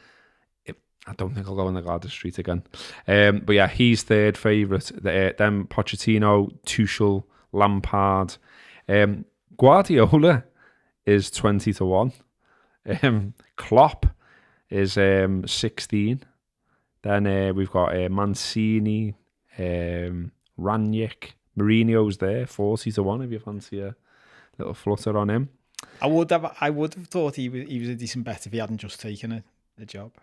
I don't think I'll go on the Gladys Street again. But yeah, he's third favourite. Then Pochettino, Tuchel, Lampard. Guardiola is 20 to 1. Klopp is 16. Then we've got Mancini, Ranić, Mourinho's there, 40 to 1 if you fancy a little flutter on him. I would have thought he was a decent bet if he hadn't just taken a job.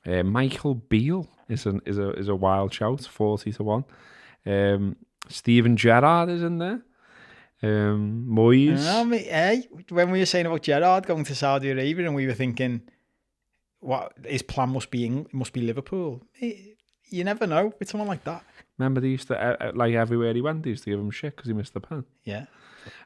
Michael Beale is a wild shout, 40 to 1. Steven Gerrard is in there. Moyes. When we were saying about Gerrard going to Saudi Arabia, and we were thinking, what his plan must be Liverpool. You never know with someone like that. Remember they used to like everywhere he went, they used to give him shit because he missed the pen. Yeah.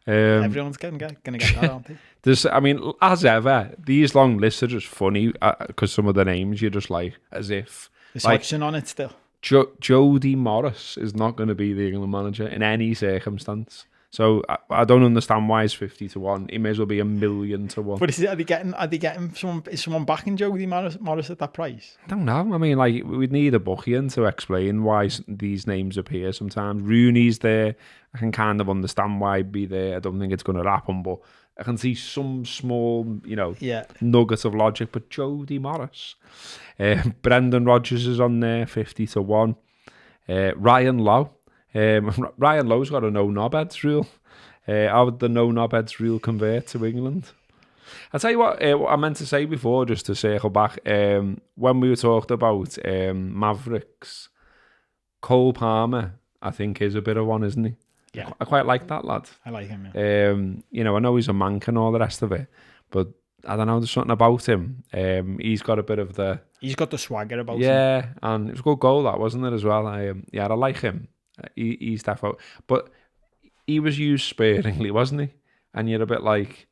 Everyone's gonna get that, aren't they? I mean, as ever, these long lists are just funny because some of the names you're just like, as if there's action on it still. Jody Morris is not going to be the England manager in any circumstance. So I don't understand why he's 50 to 1. He may as well be 1,000,000 to 1. But are they getting someone? Is someone backing Jody Morris at that price? I don't know. I mean, like, we'd need a bookie to explain why these names appear sometimes. Rooney's there. I can kind of understand why he'd be there. I don't think it's going to happen, but I can see some small, nugget of logic. But Jody Morris. Brendan Rodgers is on there, 50 to 1. Ryan Lowe. Ryan Lowe's got a no knobheads rule. How would the no knobheads rule convert to England? I'll tell you what I meant to say before, just to circle back. When we were talking about Mavericks, Cole Palmer, I think, is a bit of one, isn't he? Yeah. I quite like that lad. I like him, yeah. I know he's a mank and all the rest of it, but I don't know, there's something about him. He's got a bit of the... He's got the swagger about him. Yeah, and it was a good goal, that, wasn't it, as well? I like him. He's definitely, but he was used sparingly, wasn't he? And you're a bit like,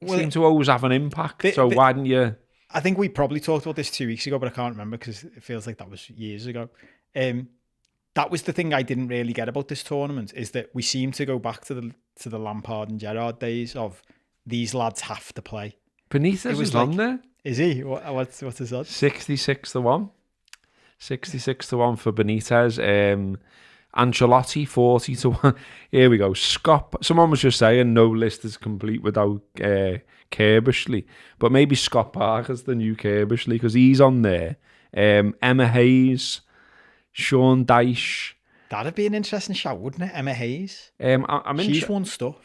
he seemed to always have an impact. So why didn't you? I think we probably talked about this 2 weeks ago, but I can't remember because it feels like that was years ago. That was the thing I didn't really get about this tournament, is that we seem to go back to the Lampard and Gerrard days of these lads have to play. Benitez is on there. Is he? What's his odds? 66 to 1. 66 to 1 for Benitez. Ancelotti, 40 to 1. Here we go. Someone was just saying no list is complete without Kerbishley. But maybe Scott Parker's the new Kerbishley because he's on there. Emma Hayes, Sean Dyche. That'd be an interesting shout, wouldn't it? Emma Hayes. She's won stuff.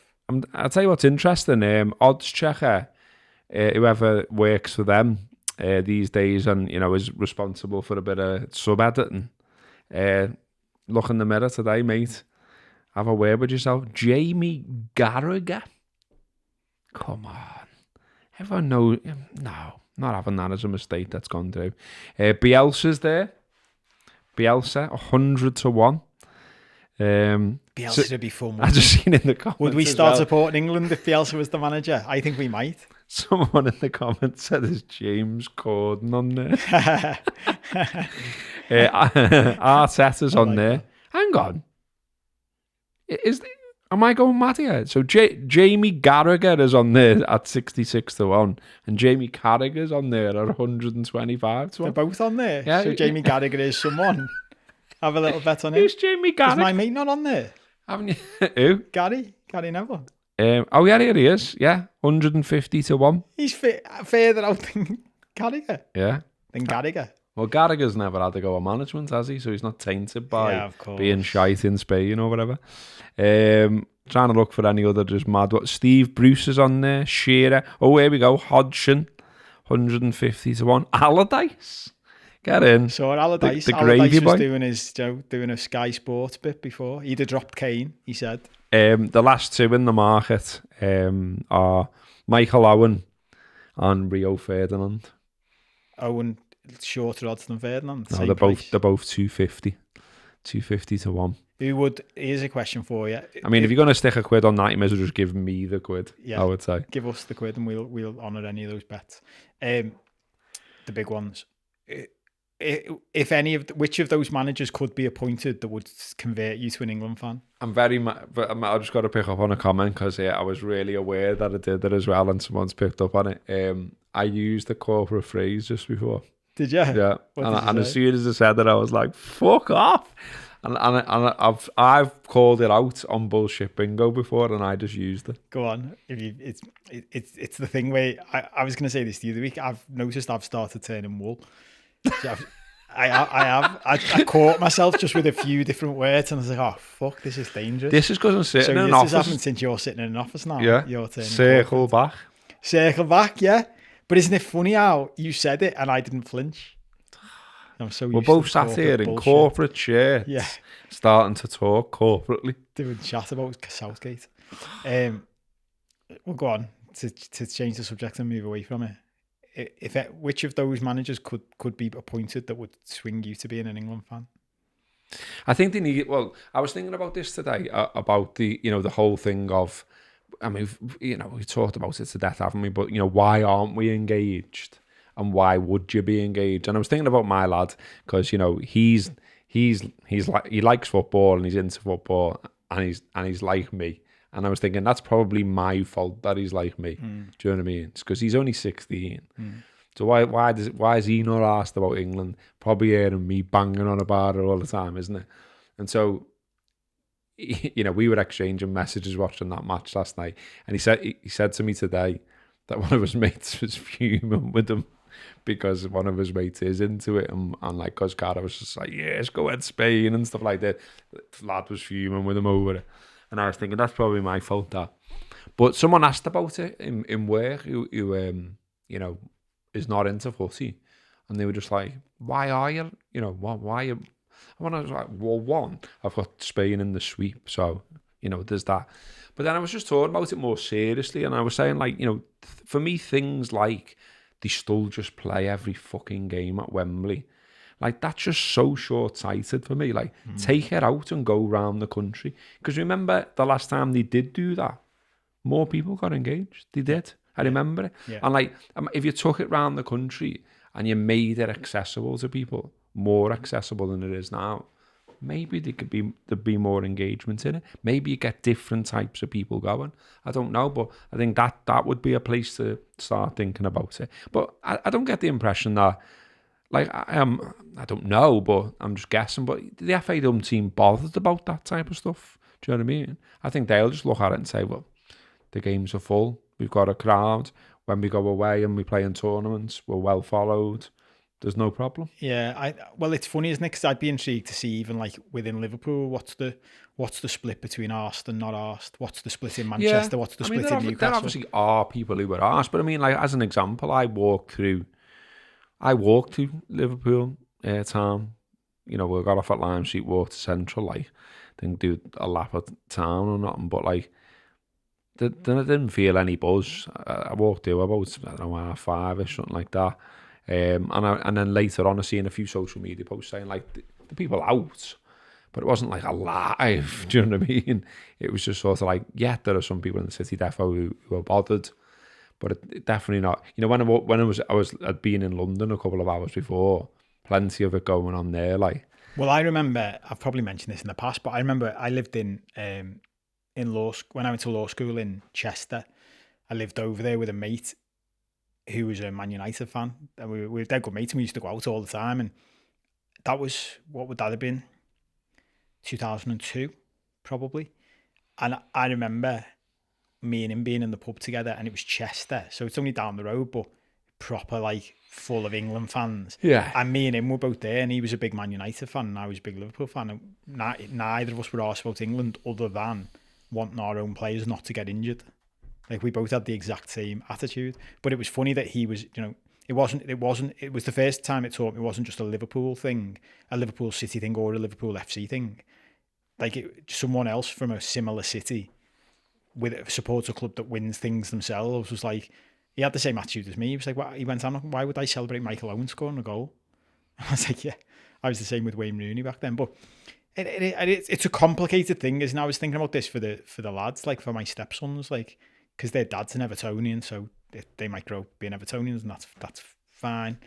I'll tell you what's interesting. Odds checker, whoever works for them these days and is responsible for a bit of sub-editing. Look in the mirror today, mate. Have a word with yourself. Jamie Carragher. Come on. Everyone knows. No, not having that as a mistake that's gone through. Bielsa's there. Bielsa, 100 to 1. Bielsa would be fun. I just seen in the comments. Would we start supporting England if Bielsa was the manager? I think we might. Someone in the comments said there's James Corden on there. Arteta's on there. That. Hang on. Am I going mad here? So Jamie Carragher is on there at 66 to 1 and Jamie Carragher's on there at 125 to 1. They're both on there. Yeah. So Jamie Carragher is someone. Have a little bet on him. Who's Jamie Carragher? Is my mate not on there? Haven't you? Who? Gary Neville. Oh yeah, here he is. Yeah, 150 to 1. He's further out than Carragher. Yeah. Than Carragher. Well, Gallagher's never had to go on management, has he? So he's not tainted by Yeah, of course. being shite in Spain or whatever. Trying to look for any other just mad. What? Steve Bruce is on there. Shearer. Oh, here we go. Hodgson, 150 to 1. Allardyce. Get in. So Allardyce, the Allardyce gravy was boy. doing a Sky Sports bit before. He'd have dropped Kane, he said. The last two in the market are Michael Owen and Rio Ferdinand. Owen shorter odds than Ferdinand. No, they're both 250. 250 to 1. Here's a question for you. I mean, if you're going to stick a quid on that, you may as well just give me the quid, I would say. Give us the quid and we'll honour any of those bets. The big ones. If which of those managers could be appointed that would convert you to an England fan? But I just got to pick up on a comment because I was really aware that I did it as well and someone's picked up on it. I used the corporate phrase just before. Did you? Yeah. And as soon as I said that, I was like, fuck off. And I've called it out on bullshit bingo before, and I just used it. Go on. It's the thing where I was going to say this the other week. I've noticed I've started turning wool. So I caught myself just with a few different words, and I was like, oh fuck, this is dangerous. This is because I'm sitting in an office. This has happened since you're sitting in an office now. Yeah. You're turning circle back. Circle back, yeah. But isn't it funny how you said it and I didn't flinch? I'm so We're both sat here in corporate shirts, starting to talk corporately. Doing chat about Southgate. Well, go on to change the subject and move away from it. Which of those managers could be appointed that would swing you to being an England fan? I think they need. Well, I was thinking about this today about the whole thing of. I mean, we talked about it to death, haven't we? But why aren't we engaged? And why would you be engaged? And I was thinking about my lad because he's like he likes football and he's into football and he's like me. And I was thinking that's probably my fault that he's like me. Do you know what I mean? It's because he's only 16. So why is he not asked about England? Probably hearing me banging on about it all the time, isn't it? And so. We were exchanging messages watching that match last night, and he said to me today that one of his mates was fuming with him because one of his mates is into it, and like because Cara was just like, yes, go ahead Spain and stuff like that. The lad was fuming with him over it, and I was thinking that's probably my fault that. But someone asked about it in work who is not into footy, and they were just like, why are you? Why are you? And I was like, well, one, I've got Spain in the sweep, so, there's that. But then I was just talking about it more seriously, and I was saying, like, for me, things like they still just play every fucking game at Wembley. Like, that's just so short-sighted for me. Like, take it out and go round the country. Because remember, the last time they did do that, more people got engaged. They did. I remember it. Yeah. And, like, if you took it round the country and you made it accessible to people, more accessible than it is now, maybe there'd be more engagement in it. Maybe you get different types of people going. I don't know, but I think that would be a place to start thinking about it. But I don't get the impression that, like, I don't know, but I'm just guessing, but the FA don't seem bothered about that type of stuff. Do you know what I mean? I think they'll just look at it and say, well, the games are full, we've got a crowd, when we go away and we play in tournaments, we're well followed. There's no problem. Yeah, well, it's funny, isn't it? Because I'd be intrigued to see even like within Liverpool, what's the split between arsed and not arsed? What's the split in Manchester? What's the split in Newcastle? There obviously are people who are arsed, but I mean, like as an example, I walked through Liverpool town. We got off at Lime Street, walked to Central, like didn't do a lap of town or nothing, but like I didn't feel any buzz. I walked through about 5:30ish, something like that. And then later on, I seen a few social media posts saying like the people out, but it wasn't like alive. Do you know what I mean? It was just sort of like, yeah, there are some people in the city defo who are bothered, but it definitely not. I'd been in London a couple of hours before, plenty of it going on there. Like, well, I remember I've probably mentioned this in the past, but I remember I lived in when I went to law school in Chester. I lived over there with a mate who was a Man United fan, and we were dead good mates, and we used to go out all the time, and that was, what would that have been? 2002, probably. And I remember me and him being in the pub together, and it was Chester, so it's only down the road, but proper like full of England fans. Yeah. And me and him were both there, and he was a big Man United fan, and I was a big Liverpool fan. And neither of us were asked about England other than wanting our own players not to get injured. Like, we both had the exact same attitude. But it was funny that he was, you know, it was the first time it taught me it wasn't just a Liverpool thing, a Liverpool City thing or a Liverpool FC thing. Like, someone else from a similar city with a supporter club that wins things themselves was like, he had the same attitude as me. He was like, he went on, why would I celebrate Michael Owen scoring a goal? And I was like, yeah, I was the same with Wayne Rooney back then. But it's a complicated thing, isn't it? I was thinking about this for the lads, like for my stepsons, like, because their dad's an Evertonian, so they might grow up being Evertonians, and that's fine.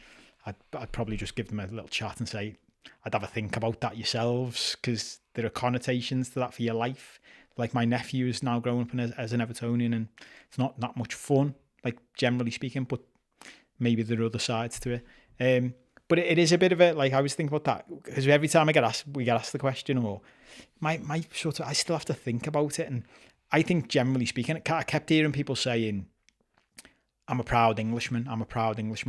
I'd probably just give them a little chat and say, I'd have a think about that yourselves, because there are connotations to that for your life. Like, my nephew is now growing up as an Evertonian, and it's not that much fun, like, generally speaking, but maybe there are other sides to it. But it is a bit of a, like, I was thinking about that, because every time we get asked the question, or my sort of, I still have to think about it. And I think, generally speaking, I kept hearing people saying, I'm a proud Englishman.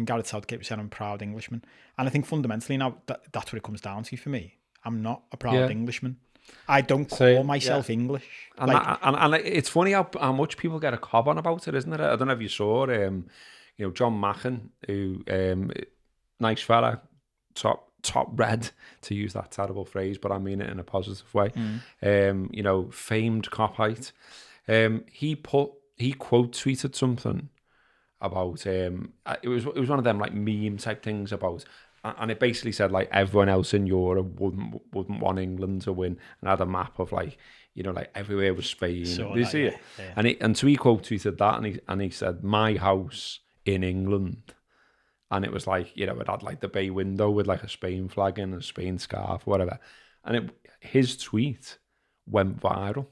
Gareth Southgate was saying, I'm a proud Englishman. And I think fundamentally now, that's what it comes down to for me. I'm not a proud Englishman. I don't call myself English. And, and it's funny how much people get a cob on about it, isn't it? I don't know if you saw, John Machin, who, nice fella, top red, to use that terrible phrase, but I mean it in a positive way. Famed copite. He quote tweeted something about it was one of them like meme type things about, and it basically said like everyone else in Europe wouldn't want England to win, and had a map of like, like everywhere was Spain. Did you see it? Yeah. And so he quote tweeted that, and he said, my house in England. And it was like, it had like the bay window with like a Spain flag and a Spain scarf or whatever. And his tweet went viral.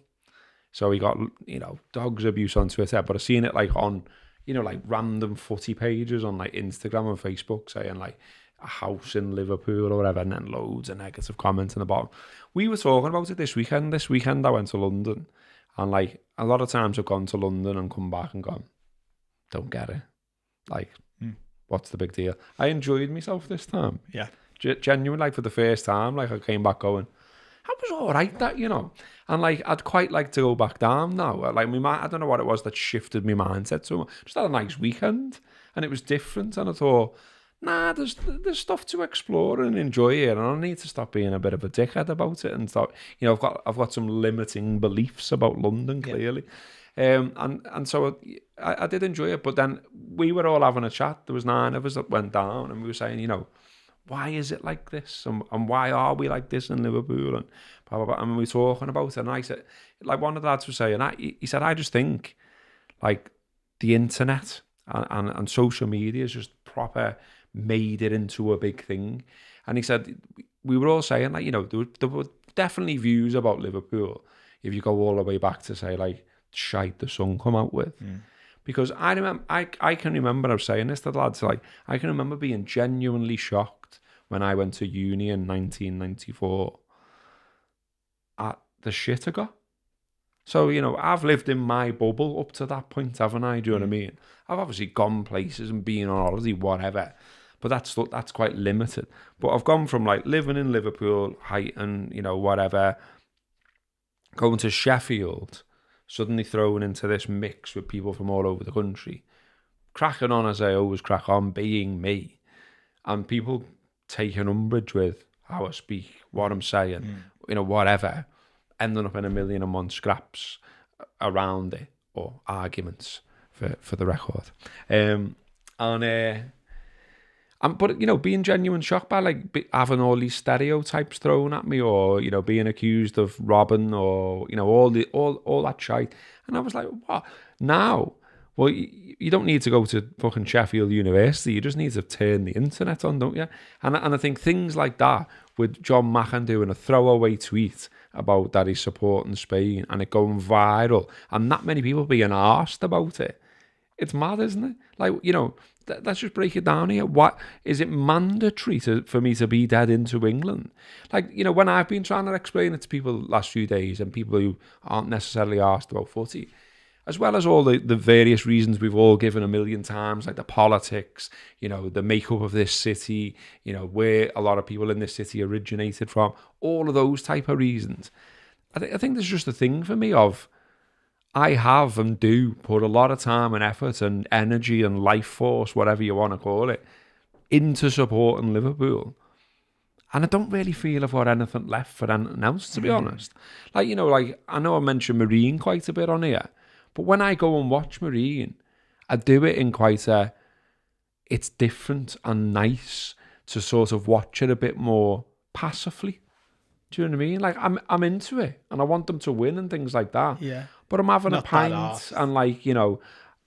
So he got, dogs abuse on Twitter, but I've seen it like on, like random footy pages on like Instagram and Facebook saying like a house in Liverpool or whatever, and then loads of negative comments in the bottom. We were talking about it this weekend. This weekend I went to London, and like a lot of times I've gone to London and come back and gone, don't get it. Like, what's the big deal? I enjoyed myself this time. Yeah. Genuinely, like for the first time, like I came back going, I was all right that, And like, I'd quite like to go back down now. Like, I don't know what it was that shifted my mindset so much. Just had a nice weekend, and it was different. And I thought, nah, there's stuff to explore and enjoy here, and I need to stop being a bit of a dickhead about it and stop. I've got some limiting beliefs about London, clearly. Yeah. And so I did enjoy it, but then we were all having a chat. There was 9 of us that went down, and we were saying, why is it like this, and why are we like this in Liverpool, and blah blah blah. And we were talking about it, and I said, like one of the lads was saying, he said, I just think like the internet and social media has just proper made it into a big thing. And he said, we were all saying like, there were definitely views about Liverpool if you go all the way back to say like shite the Sun come out with. Because I can remember, I was saying this to the lads, like I can remember being genuinely shocked when I went to uni in 1994 at the shit I got. So, I've lived in my bubble up to that point, haven't I? Do you know what I mean? I've obviously gone places and been on holiday, whatever, but that's quite limited. But I've gone from like living in Liverpool, Heighton, whatever, going to Sheffield, suddenly thrown into this mix with people from all over the country, cracking on as I always crack on, being me, and people taking umbrage with how I speak, what I'm saying, whatever, ending up in 1,000,001 scraps around it, or arguments for the record. But being genuine shocked by like having all these stereotypes thrown at me, or being accused of robbing, or all that shite, and I was like, what now? Well, you don't need to go to fucking Sheffield University. You just need to turn the internet on, don't you? And I think things like that, with John Machin doing a throwaway tweet about that he's supporting Spain and it going viral, and that many people being arsed about it, it's mad, isn't it? Like, let's just break it down here. What is it mandatory for me to be dead into England? Like, when I've been trying to explain it to people the last few days, and people who aren't necessarily asked about footy, as well as all the various reasons we've all given a million times, like the politics, the makeup of this city, where a lot of people in this city originated from, all of those type of reasons. I think there's just a thing for me of, I have and do put a lot of time and effort and energy and life force, whatever you want to call it, into supporting Liverpool. And I don't really feel I've got anything left for anything else, to be honest. Like, I know I mentioned Marine quite a bit on here, but when I go and watch Marine, I do it in it's different and nice to sort of watch it a bit more passively. Do you know what I mean? Like, I'm into it, and I want them to win and things like that. Yeah. But I'm having Not a pint, and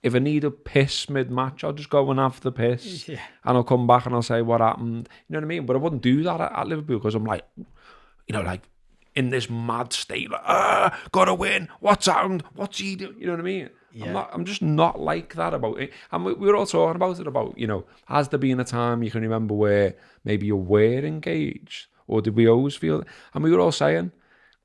if I need a piss mid-match, I'll just go and have the piss. Yeah. And I'll come back and I'll say what happened. You know what I mean? But I wouldn't do that at Liverpool, because I'm like, in this mad state, like, gotta win. What's happened? What's he doing? You know what I mean? Yeah. I'm just not like that about it. And we were all talking about it, about, has there been a time you can remember where maybe you were engaged? Or did we always feel... And we were all saying,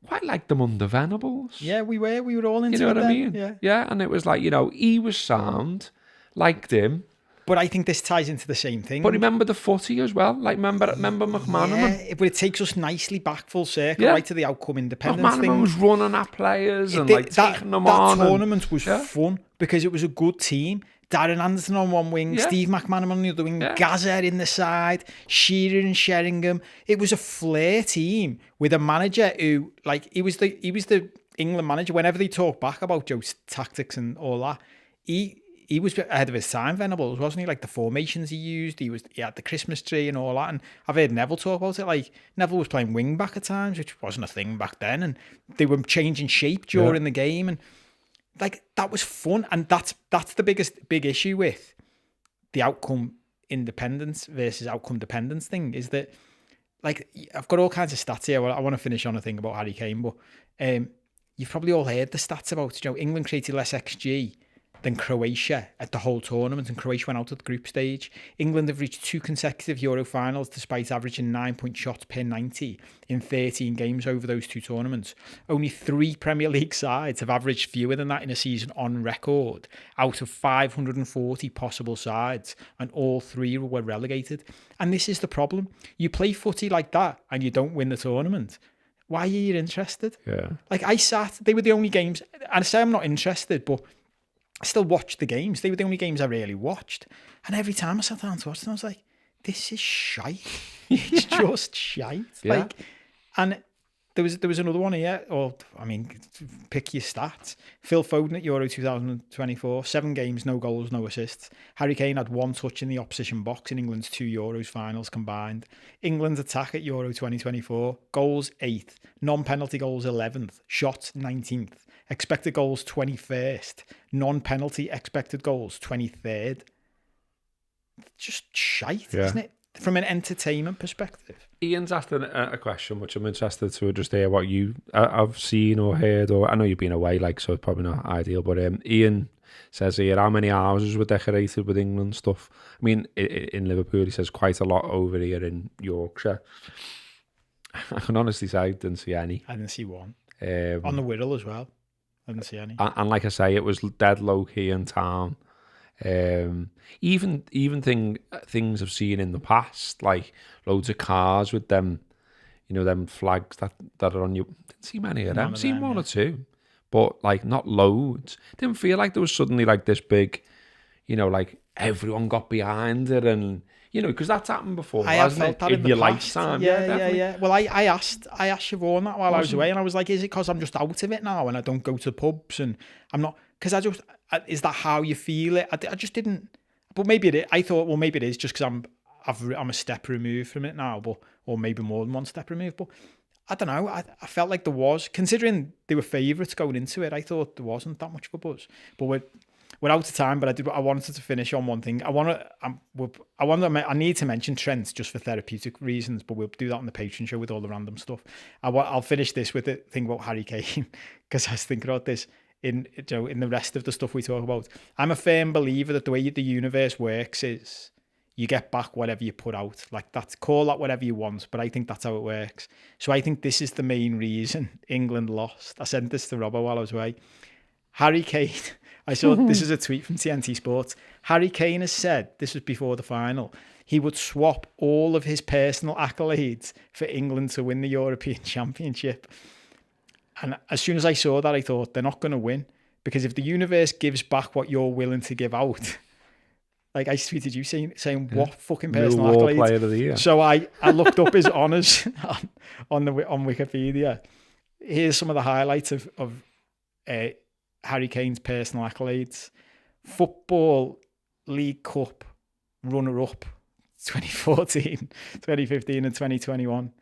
quite like them under Venables. Yeah, we were all into it. You know what I then. mean? Yeah, and it was like, he was sound, liked him. But I think this ties into the same thing. But remember the footy as well? Like, remember McManaman? Yeah, but it takes us nicely back full circle, right to the outcome independence thing. McManaman was running at players and taking them on. That tournament was fun because it was a good team. Darren Anderson on one wing, Steve McManaman on the other wing, Gaza in the side, Shearer and Sheringham. It was a Flair team with a manager who, he was the England manager. Whenever they talk back about Joe's tactics and all that, he was ahead of his time, Venables, wasn't he? Like the formations he used, he had the Christmas tree and all that. And I've heard Neville talk about it. Like, Neville was playing wing back at times, which wasn't a thing back then, and they were changing shape during the game, and that was fun. And that's the big issue with the outcome independence versus outcome dependence thing, is that, I've got all kinds of stats here. I want to finish on a thing about Harry Kane, but you've probably all heard the stats about, England created less XG than Croatia at the whole tournament, and Croatia went out at the group stage. England have reached 2 consecutive Euro finals despite averaging 9-point shots per 90 in 13 games over those 2 tournaments. Only 3 Premier League sides have averaged fewer than that in a season on record, out of 540 possible sides, and all 3 were relegated. And this is the problem. You play footy like that and you don't win the tournament. Why are you interested? Yeah. They were the only games, and I say I'm not interested, but I still watched the games. They were the only games I really watched. And every time I sat down to watch them, I was like, this is shite. It's just shite. Yeah. And there was another one here, pick your stats. Phil Foden at Euro 2024, 7 games, no goals, no assists. Harry Kane had 1 touch in the opposition box in England's 2 Euros finals combined. England's attack at Euro 2024, goals 8th, non-penalty goals 11th, shots 19th. Expected goals 21st, non-penalty expected goals 23rd. Just shite, isn't it? From an entertainment perspective. Ian's asked a question, which I'm interested to just hear what you have seen or heard, or I know you've been away, so it's probably not ideal, but Ian says here, how many houses were decorated with England stuff? I mean, in Liverpool, he says quite a lot over here in Yorkshire. I can honestly say I didn't see any. I didn't see one. On the Wirral as well. I didn't see any. And like I say, it was dead low key in town. Even things I've seen in the past, like loads of cars with them, them flags that are on you. Didn't see many of them. Seen one or two, but not loads. Didn't feel like there was suddenly this big, everyone got behind it, and because that's happened before. I have felt that in your lifetime. Yeah. Well, I asked Siobhan that while I was away, and I was like, is it because I'm just out of it now and I don't go to pubs and I'm not? Because is that how you feel it? I just didn't. But maybe it is. I thought, well, maybe it is just because I'm a step removed from it now, or maybe more than 1 step removed. But I don't know. I felt like there was, considering they were favourites going into it. I thought there wasn't that much of a buzz. But we're out of time. But I wanted to finish on one thing. I need to mention Trent just for therapeutic reasons, but we'll do that on the Patreon show with all the random stuff. I'll finish this with the thing about Harry Kane, because I was thinking about this. In the rest of the stuff we talk about, I'm a firm believer that the way the universe works is you get back whatever you put out. Call that whatever you want, but I think that's how it works. So I think this is the main reason England lost. I sent this to Robbo while I was away. Harry Kane I saw, this is a tweet from TNT Sports. Harry Kane has said, this was before the final, he would swap all of his personal accolades for England to win the European Championship. And as soon as I saw that, I thought, they're not going to win. Because if the universe gives back what you're willing to give out, like I tweeted you saying what fucking personal accolades. Player of the year. So I looked up his honours on Wikipedia. Here's some of the highlights of Harry Kane's personal accolades. Football League Cup runner-up 2014, 2015 and 2021.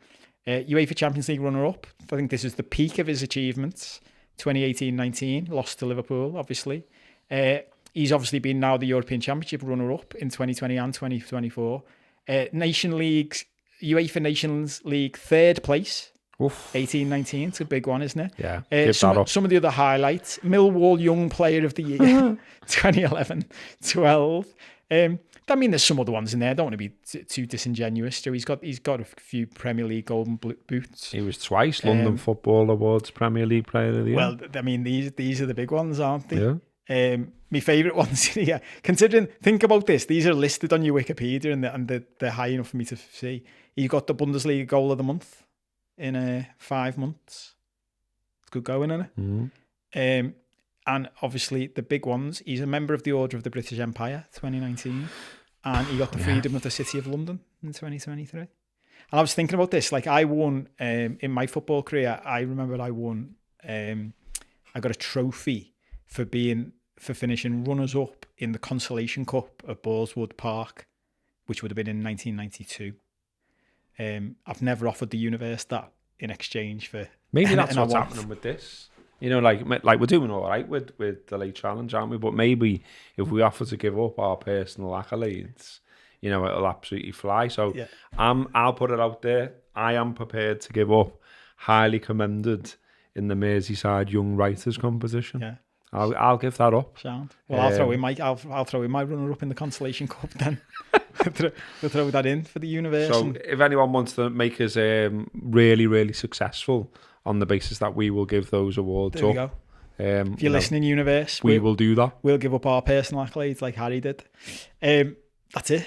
UEFA Champions League runner-up. I think this is the peak of his achievements. 2018-19, lost to Liverpool, obviously. He's obviously been now the European Championship runner-up in 2020 and 2024. Nation Leagues, UEFA Nations League third place. 18-19, it's a big one, isn't it? Yeah, some of the other highlights. Millwall Young Player of the Year, 2011-12. I mean, there's some other ones in there. I don't want to be too disingenuous. So he's got a few Premier League golden boots. He was twice London Football Awards Premier League Player of the Year. Well, I mean, these are the big ones, aren't they? Yeah. My favourite ones here. Think about this. These are listed on your Wikipedia and they're high enough for me to see. He got the Bundesliga Goal of the Month in 5 months. It's good going, isn't it? Mm-hmm. And obviously the big ones. He's a member of the Order of the British Empire, 2019. And he got the Freedom of the City of London in 2023. And I was thinking about this. Like I won, in my football career, I remember I won, I got a trophy for finishing runners-up in the Consolation Cup at Ballswood Park, which would have been in 1992. I've never offered the universe that in exchange for... Maybe that's what's happening with this. You know, like we're doing all right with the late challenge, aren't we? But maybe if we offer to give up our personal accolades, you know, it'll absolutely fly. So yeah. I'll put it out there. I am prepared to give up highly commended in the Merseyside Young Writers competition. Yeah, I'll give that up. Sound. Well, I'll throw in my runner up in the Consolation Cup then. We'll throw that in for the universe. So if anyone wants to make us really, really successful on the basis that we will give those awards there up. There we go. If you're listening, universe, we will do that. We'll give up our personal accolades like Harry did. That's it.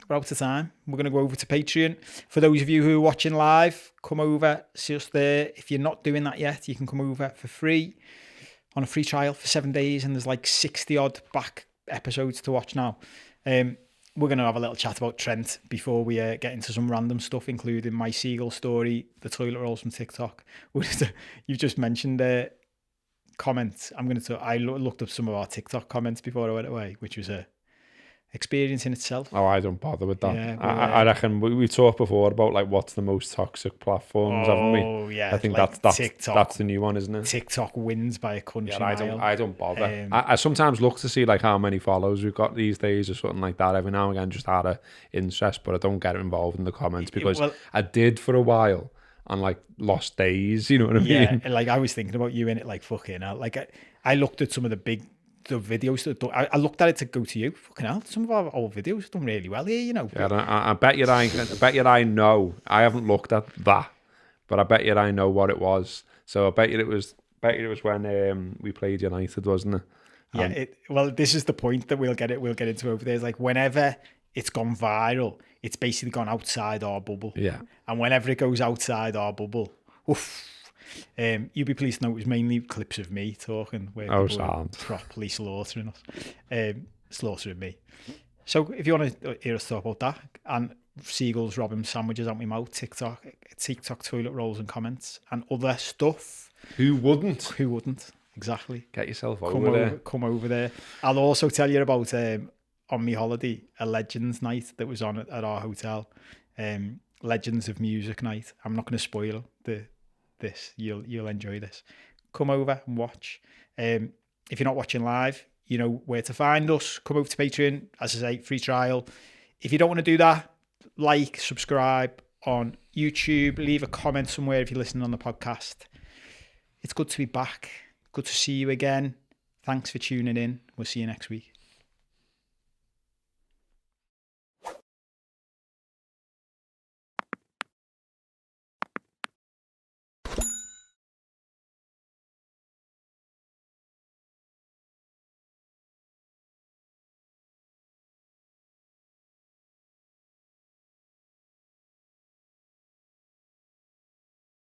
We're out of time. We're going to go over to Patreon. For those of you who are watching live, come over, see us there. If you're not doing that yet, you can come over for free on a free trial for 7 days, and there's like 60 odd back episodes to watch now. We're going to have a little chat about Trent before we get into some random stuff, including my seagull story, the toilet rolls from TikTok. You've just mentioned comments. I looked up some of our TikTok comments before I went away, which was a experience in itself. Oh, I don't bother with that. Yeah, I reckon we've talked before about like what's the most toxic platforms, haven't we? Oh yeah, I think like that's TikTok. That's the new one, isn't it? TikTok wins by a country mile. I don't bother. I sometimes look to see like how many followers we've got these days or something like that. Every now and again, just out of interest, but I don't get involved in the comments because I did for a while on like lost days. You know what I mean? Yeah, like I was thinking about you in it, like fucking hell. Like I looked at some of the videos that I looked at it to go to you. Fucking hell, some of our old videos have done really well here, you know. Yeah, I bet you I know. I haven't looked at that, but I bet you I know what it was. So I bet you it was when we played United, wasn't it? Yeah. Well, this is the point that we'll get into over there. It's like whenever it's gone viral, it's basically gone outside our bubble. Yeah. And whenever it goes outside our bubble, oof. You'd be pleased to know it was mainly clips of me talking where people were properly slaughtering us, slaughtering me. So if you want to hear us talk about that and seagulls robbing sandwiches out my mouth, TikTok toilet rolls and comments and other stuff. Who wouldn't? Exactly. Get yourself there. Come over there. I'll also tell you about on my holiday a Legends night that was on at our hotel. Legends of Music night. I'm not going to spoil this. You'll enjoy this. Come over and watch. If you're not watching live, you know where to find us. Come over to Patreon. As I say, free trial. If you don't want to do that, like, subscribe on YouTube, leave a comment somewhere if you're listening on the podcast. It's good to be back. Good to see you again. Thanks for tuning in. We'll see you next week.